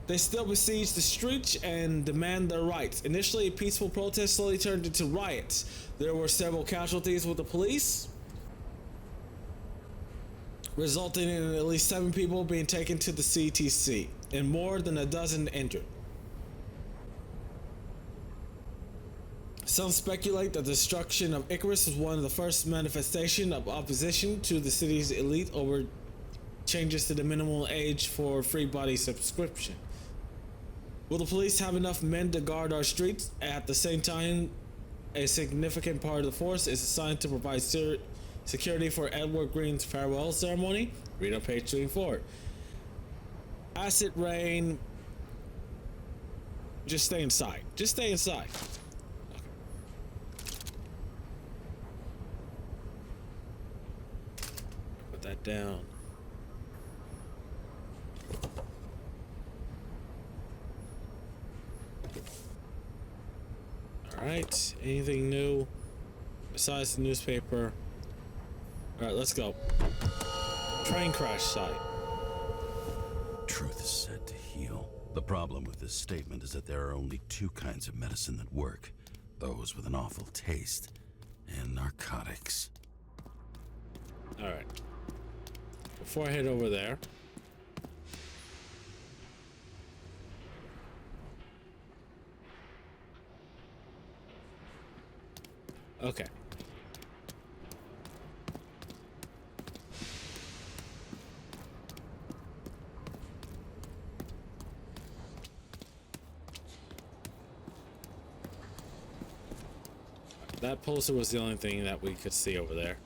besiege the streets and demand their rights. Initially, a peaceful protest slowly turned into riots. There were several casualties with the police, resulting in at least 7 people being taken to the CTC and more than a dozen injured. Some speculate that the destruction of Icarus was one of the first manifestations of opposition to the city's elite over changes to the minimum age for free body subscription. Will the police have enough men to guard our streets? At the same time, a significant part of the force is assigned to provide security for Edward Green's farewell ceremony. Read on page 3 and 4. Acid rain. Just stay inside. Just stay inside. Put that down. Alright, anything new besides the newspaper? Alright, let's go. Train crash site. Truth is said to heal. The problem with this statement is that there are only 2 kinds of medicine that work. Those with an awful taste and narcotics. Alright. Before I head over there. Okay. That poster was the only thing that we could see over there.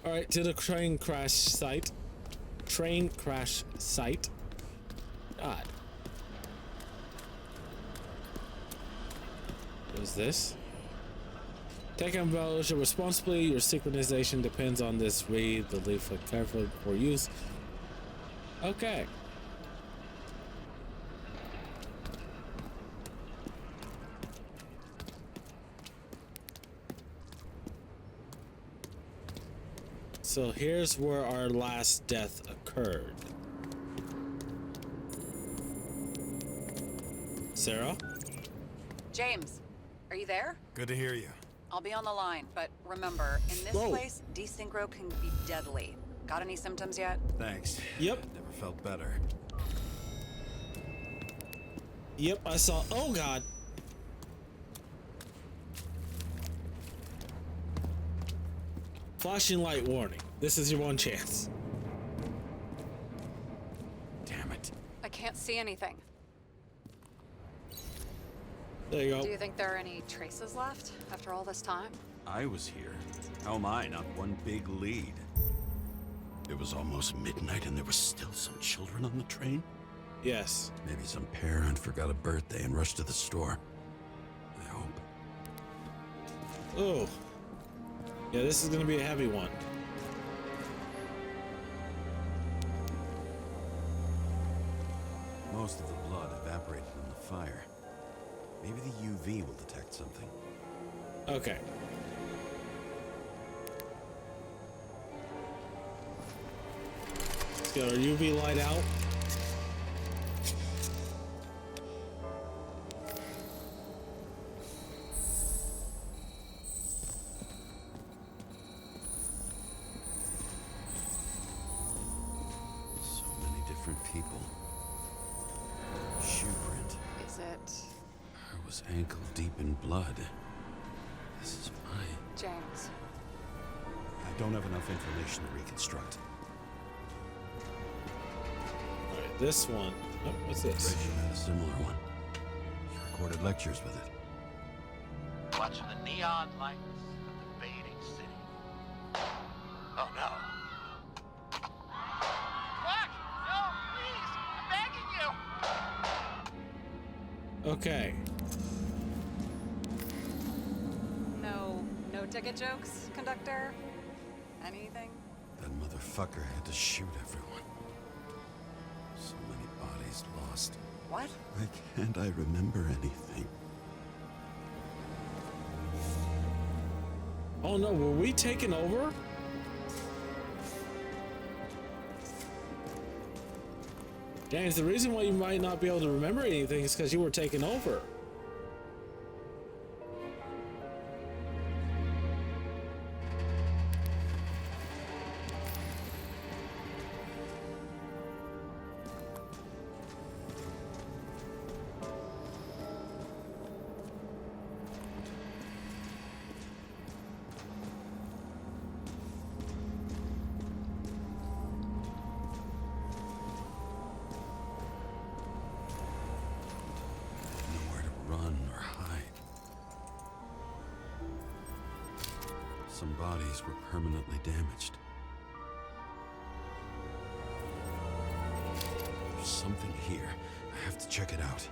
Alright, to the train crash site. train crash site. God. What is this? Take Ambrosia responsibly. Your synchronization depends on this. Read the leaflet carefully before use. Okay. So here's where our last death occurred. Sarah? James, are you there? Good to hear you. I'll be on the line, but remember, in this Whoa. place, desynchro can be deadly. Got any symptoms yet? Thanks. Yep. Never felt better. Yep, I saw. Oh god. Flashing light warning. This is your one chance. Damn it. I can't see anything. There you go. Do you think there are any traces left after all this time? I was here. How am I not one big lead? It was almost midnight and there were still some children on the train? Yes. Maybe some parent forgot a birthday and rushed to the store. I hope. Oh. Yeah, this is gonna be a heavy one. Most of the blood evaporated in the fire. Maybe the UV will detect something. Okay. Let's get our UV light out. So many different people. Shoe print. Is it I was ankle deep in blood. This is mine. James? I don't have enough information to reconstruct. Alright, this one. Oh, what's this? Rachel had a similar one. She recorded lectures with it. Watching the neon lights of the fading city. Oh no. What? No, please! I'm begging you! Okay. No ticket jokes, conductor? Anything? That motherfucker had to shoot everyone. So many bodies lost. What? Why can't I remember anything? Oh no, were we taken over? James, the reason why you might not be able to remember anything is because you were taken over. Nowhere to run or hide. Some bodies were permanently damaged. There's something here. I have to check it out.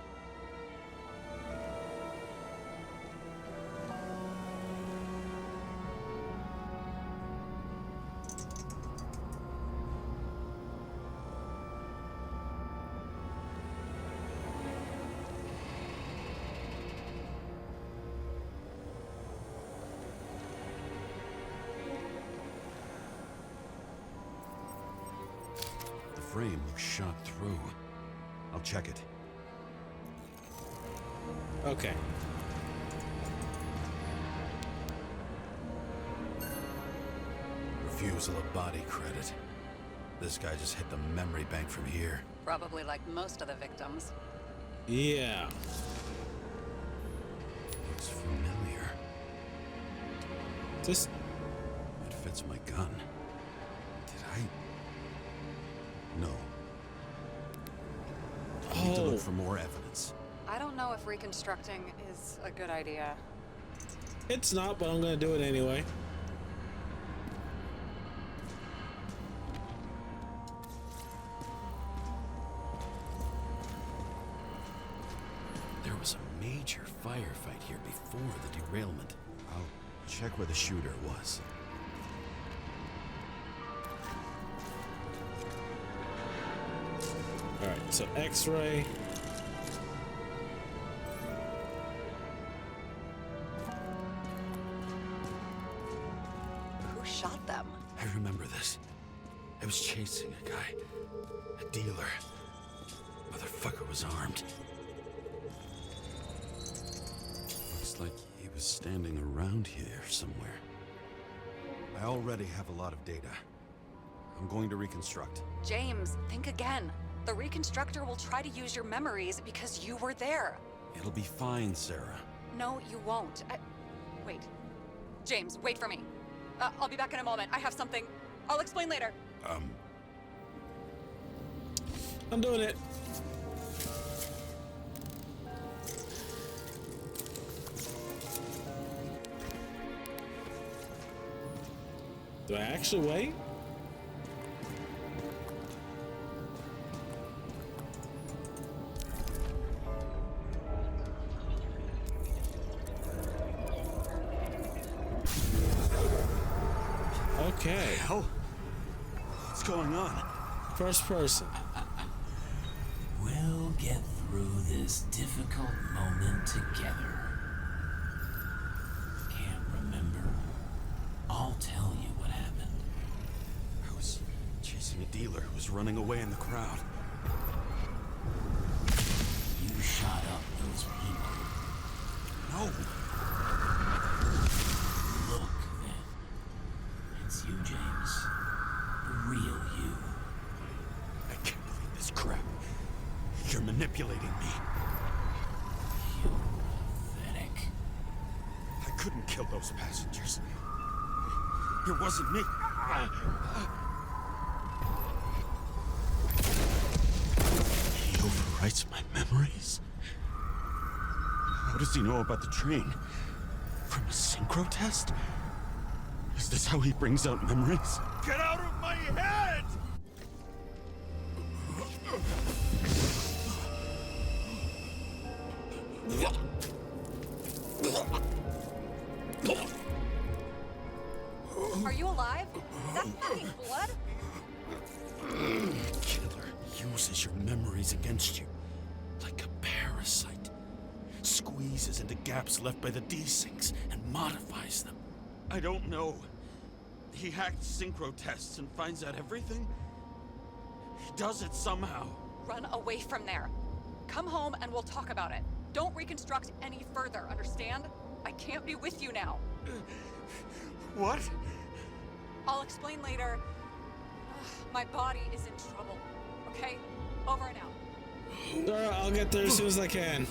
The frame looks shot through. I'll check it. Okay. Refusal of body credit. This guy just hit the memory bank from here. Probably like most of the victims. Yeah. Looks familiar. This. It fits my gun. Did I? No. I need to Oh. look for more evidence. I don't know if reconstructing is a good idea. It's not, but I'm gonna do it anyway. major firefight here before the derailment. I'll check where the shooter was. Alright, so X-ray. Who shot them? I remember this. I was chasing a guy. A dealer. Motherfucker was armed. Looks like he was standing around here somewhere. I already have a lot of data. I'm going to reconstruct. James, think again. The reconstructor will try to use your memories because you were there. It'll be fine, Sarah. No, you won't. Wait. James, wait for me. I'll be back in a moment. I have something. I'll explain later. I'm doing it. Do I actually wait? Okay. Hell? What's going on? First person. We'll get through this difficult moment together. Can't remember? I'll tell you what happened. I was chasing a dealer who was running away in the crowd. You shot up those people. No! Look, then. It's you, James. The real you. I can't believe this crap. You're manipulating me. You pathetic. I couldn't kill those passengers. It wasn't me. He overwrites my memories. How does he know about the train? From a synchro test? Is this how he brings out memories? Get out of my head! Are you alive? Is that fucking blood? Killer uses your memories against you. Like a parasite. Squeezes into gaps left by the desyncs and modifies them. I don't know. He hacked synchro tests and finds out everything? He does it somehow. Run away from there. Come home and we'll talk about it. Don't reconstruct any further, understand? I can't be with you now. What? I'll explain later. My body is in trouble. Okay? Over and out. Alright, I'll get there as soon as I can.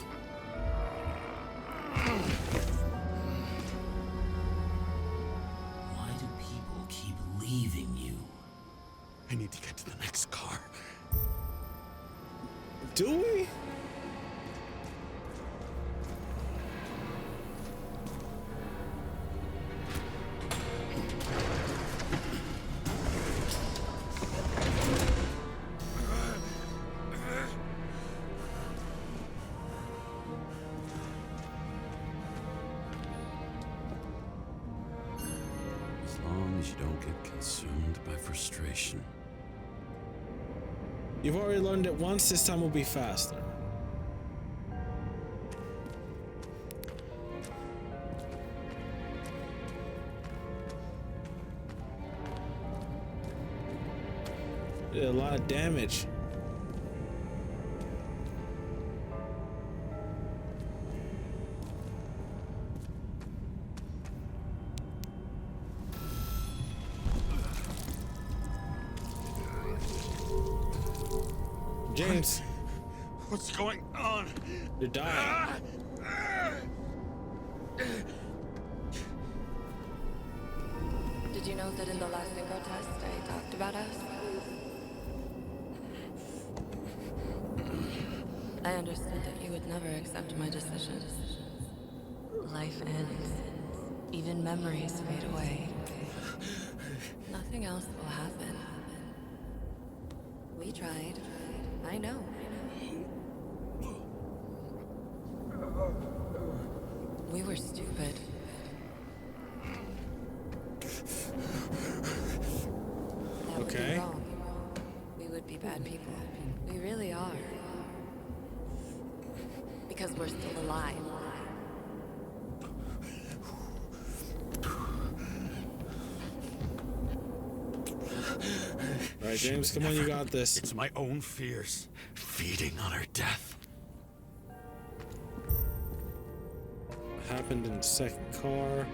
Why do people keep leaving you? I need to get to the next car. Do we? As long as you don't get consumed by frustration. You've already learned it once, this time will be faster. Did a lot of damage. James, What's going on? you're dying. Did you know that in the last synchro test I talked about us? I understood that you would never accept my decisions. Life ends. Even memories fade away. Nothing else will happen. We tried. I know. we're stupid. That would Okay. be wrong. We would be bad people. We really are. Because we're still alive. All right, James, come on, you got this. It's my own fears feeding on her death. Happened in the second car.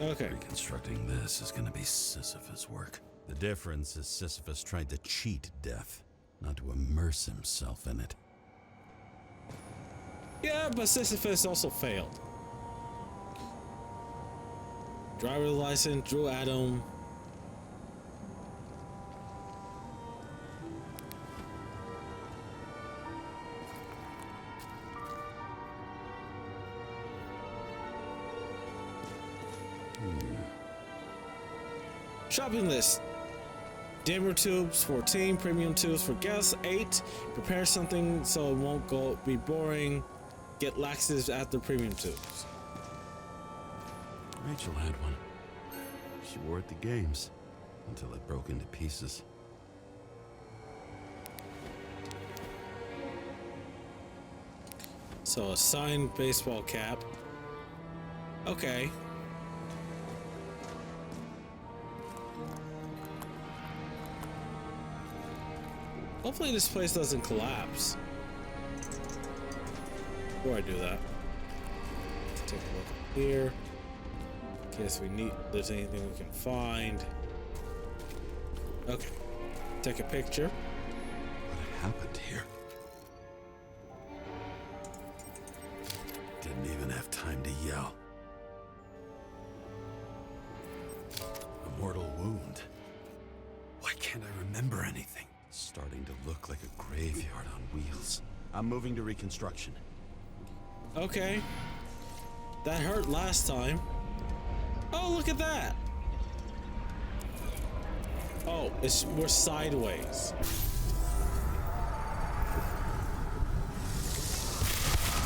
Okay. Reconstructing this is gonna be Sisyphus work. The difference is Sisyphus tried to cheat death, not to immerse himself in it. Yeah, but Sisyphus also failed. Driver's license, Drew Adam. Shopping list. Dimmer tubes 14, premium tubes for guests 8. Prepare something so it won't be boring. Get laxatives at the premium tubes. Rachel had one. She wore it to games until it broke into pieces. So a signed baseball cap. Okay. Hopefully this place doesn't collapse. Before I do that, let's take a look here. In case we need, there's anything we can find. Okay. Take a picture. What happened here? Didn't even have time to yell. A mortal wound. Why can't I remember anything? Starting to look like a graveyard on wheels. I'm moving to reconstruction. Okay. That hurt last time. Oh, look at that. Oh, we're sideways.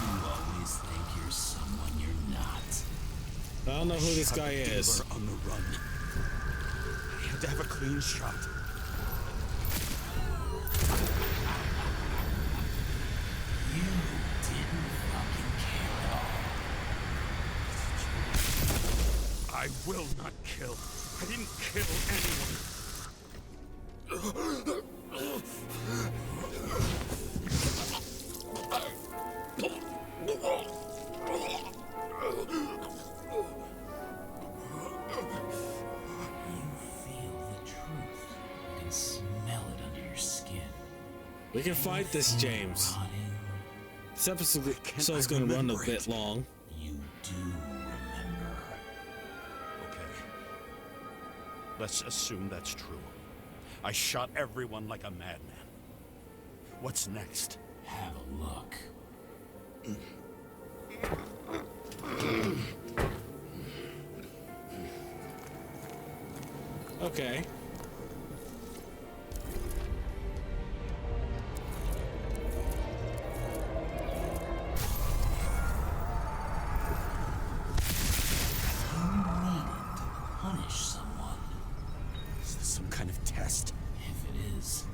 You always think you're someone you're not. I don't know who this Shot guy the is. dealer on the run. He had to have a clean shot. You didn't fucking care at all. I will not kill. I didn't kill anyone. You feel the truth. You can smell it under your skin. We can fight this, James. Rotting. This episode's gonna run a bit long. You do remember. Okay. Let's assume that's true. I shot everyone like a madman. What's next? Have a look. Okay. Punish someone. Is this some kind of test? If it is,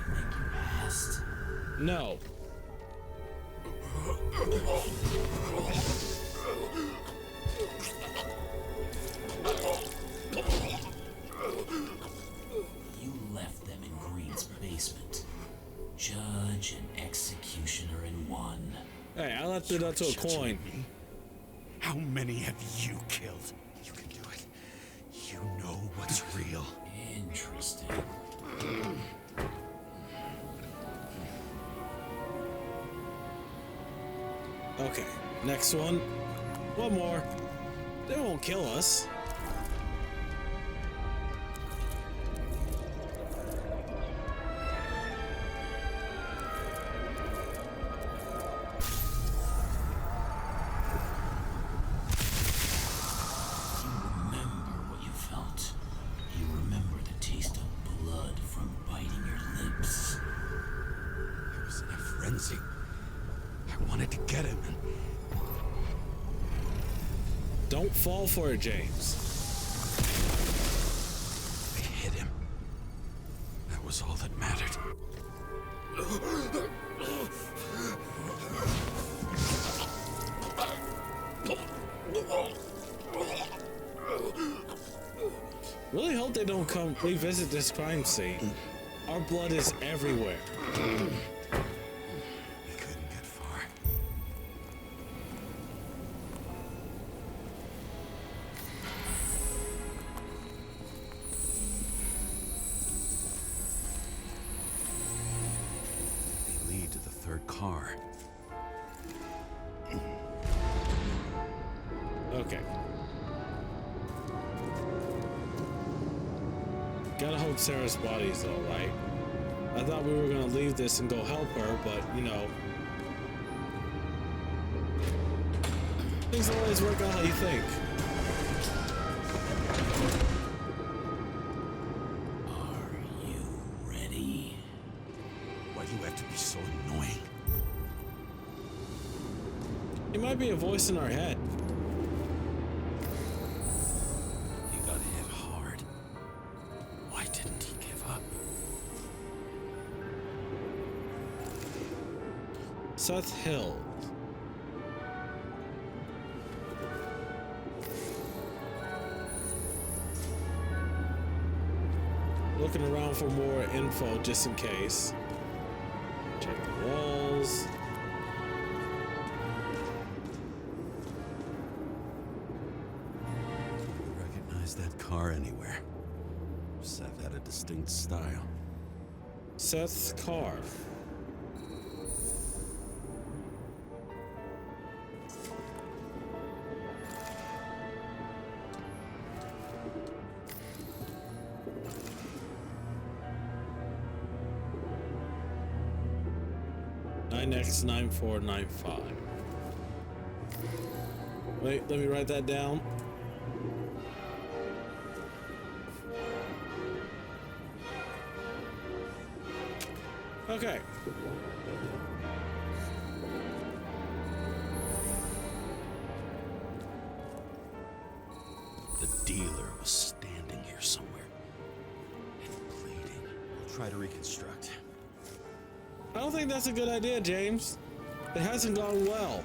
you think you passed? No. You left them in Green's basement. Judge and executioner in one. Hey, I left it up to a coin. Me? How many have you killed? You can do it. You know what's real. Interesting. Okay, next one. One more. They won't kill us. You remember what you felt. You remember the taste of blood from biting wanted to get him. Don't fall for it, James. I hit him. That was all that mattered. Really hope they don't come revisit this crime scene. Our blood is everywhere. We couldn't get far. They lead to the third car. Okay. Gotta hope Sarah's body's alright. I thought we were gonna leave this and go help her, but you know. Things don't always work out how you think. Are you ready? Why do you have to be so annoying? It might be a voice in our head. He got hit hard. Why didn't he give up? Seth Hill. Looking around for more info just in case. Check the walls. Recognize that car anywhere. Seth had a distinct style. Seth's car. X9495. Wait, let me write that down. Okay. The dealer was standing here somewhere and bleeding. We'll try to reconstruct. I don't think that's a good idea, James. It hasn't gone well.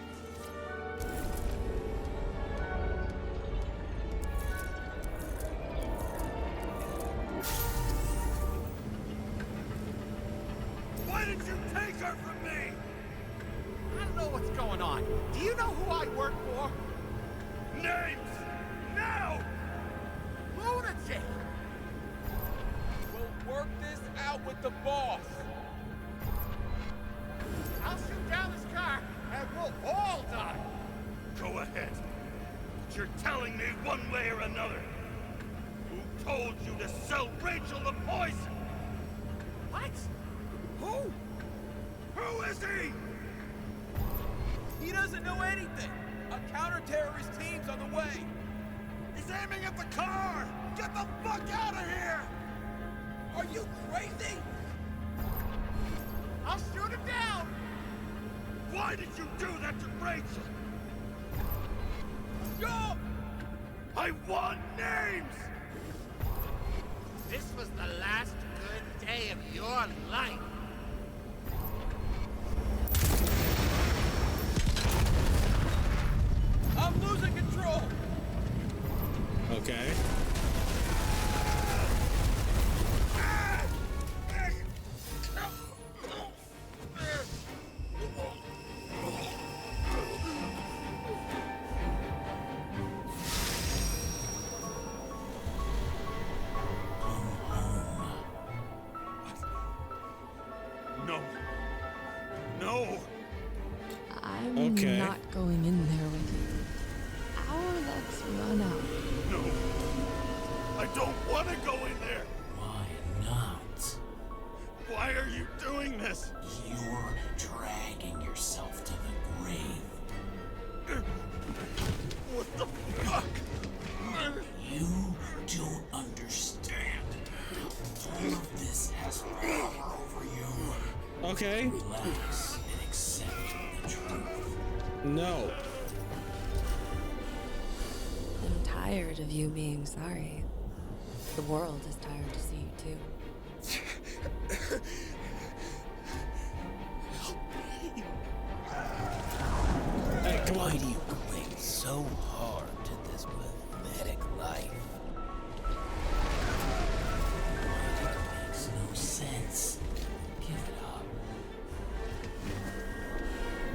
Why did you take her from me? I don't know what's going on. Do you know who I work for? Names! Now! Lunatic! We'll work this out with the boss. I'll shoot down this car, and we'll all die. Go ahead. But you're telling me one way or another. Who told you to sell Rachel the poison? What? Who? Who is he? He doesn't know anything. A counter-terrorist team's on the way. He's aiming at the car! Get the fuck out of here! Are you crazy? I'll shoot him down! Why did you do that to Rachel? Jump! I want names! This was the last good day of your life. I'm losing control. Okay. No. No! I'm Okay. not going in there with you. Our luck's run out. No! I don't want to go in there! Why not? Why are you doing this? You're dragging yourself to the grave. What the fuck? You don't understand. All of this has power over you. Okay. Relax and accept the truth. No. I'm tired of you being sorry. The world is tired to see you too. Hey, come Why on. do you cling so hard to this pathetic life? It makes no sense. Give it up.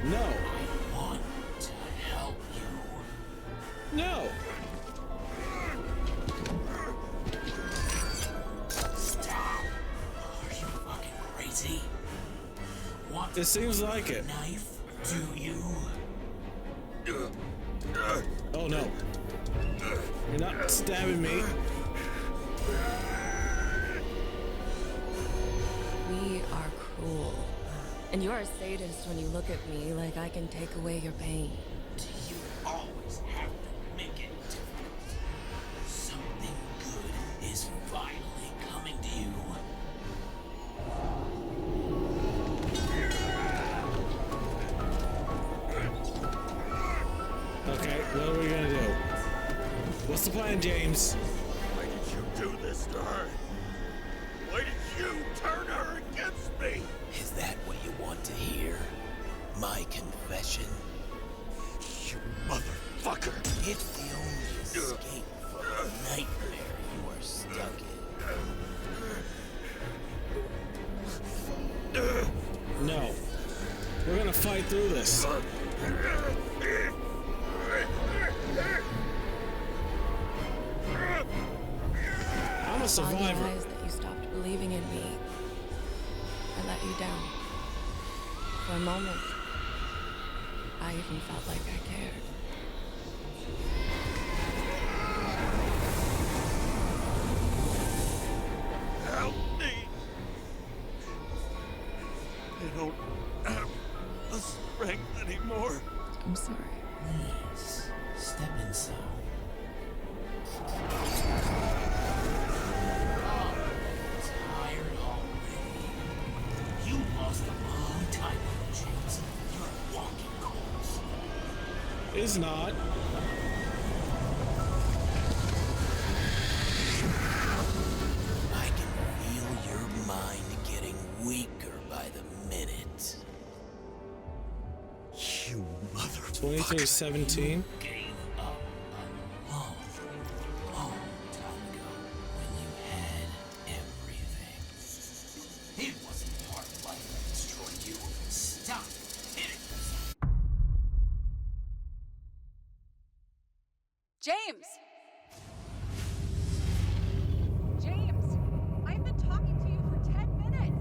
No. I want to help you. No. Stop. Are you fucking crazy? Want It seems like it. a knife? Do you? Oh no. You're not stabbing me. We are cruel. And you are a sadist when you look at me like I can take away your pain. Do you always have to make it difficult? Something good is finally coming to you. Okay, what are we gonna do? What's the plan, James? Why did you do this to her? Why did you turn her against me? Is that what you want to hear? My confession? You motherfucker! It's the only escape from the nightmare you are stuck in. No. We're gonna fight through this. I'm a I survivor. realized that you stopped believing in me. I let you down. For a moment, I even felt like I cared. Help me! I don't have the strength anymore. I'm sorry. Please, step inside. Tired already? You lost a long time ago, James. You're a walking corpse. It's not. I can feel your mind getting weaker by the minute. You motherfucker! 2317. Gave up a long, long time ago when you had everything. It wasn't part of life that destroyed you. Stop hitting yourself. James! James! I've been talking to you for 10 minutes!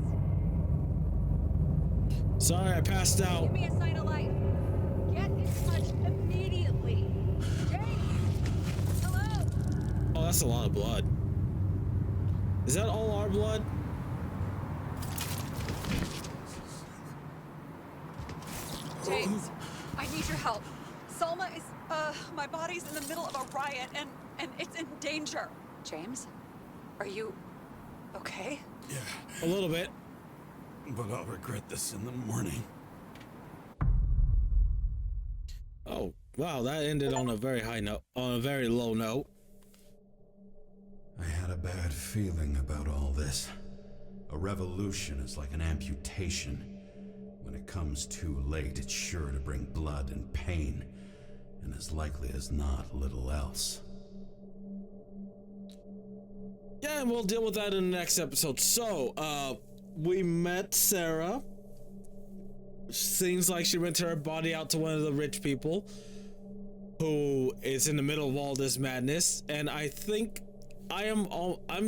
Sorry, I passed out. Give me a sign of life. Get in touch immediately. James! Hello? Oh, that's a lot of blood. Is that all our blood? James, I need your help. Salma is, my body's in the middle of a riot and it's in danger. James, are you okay? A little bit. But I'll regret this in the morning. Oh, wow, that ended on a very high note, on a very low note. I had a bad feeling about all this. A revolution is like an amputation. When it comes too late, it's sure to bring blood and pain, and as likely as not, little else. Yeah, and we'll deal with that in the next episode. So, we met Sarah. Seems like she rented her body out to one of the rich people who is in the middle of all this madness, and I think I'm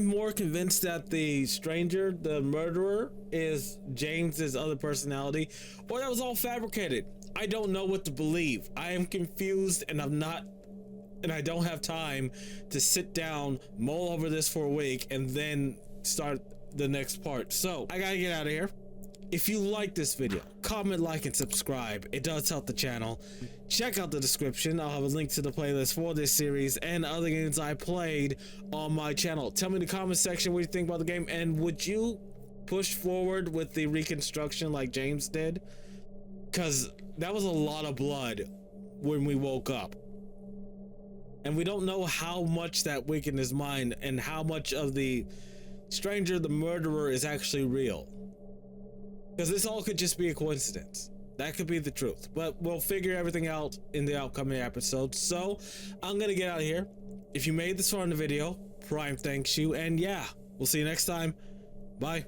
more convinced that the stranger, the murderer, is James's other personality, or that was all fabricated. I don't know what to believe. I am confused, and I don't have time to sit down, mull over this for a week, and then start the next part. So I gotta get out of here. If you like this video, comment, like, and subscribe. It does help the channel. Check out the description. I'll have a link to the playlist for this series and other games I played on my channel. Tell me in the comment section what you think about the game, and would you push forward with the reconstruction like James did? Because that was a lot of blood when we woke up. And we don't know how much that weakened his mind and how much of the stranger, the murderer, is actually real. Because this all could just be a coincidence. That could be the truth. But we'll figure everything out in the upcoming episodes. So I'm going to get out of here. If you made this far in the video, Prime thanks you. And yeah, we'll see you next time. Bye.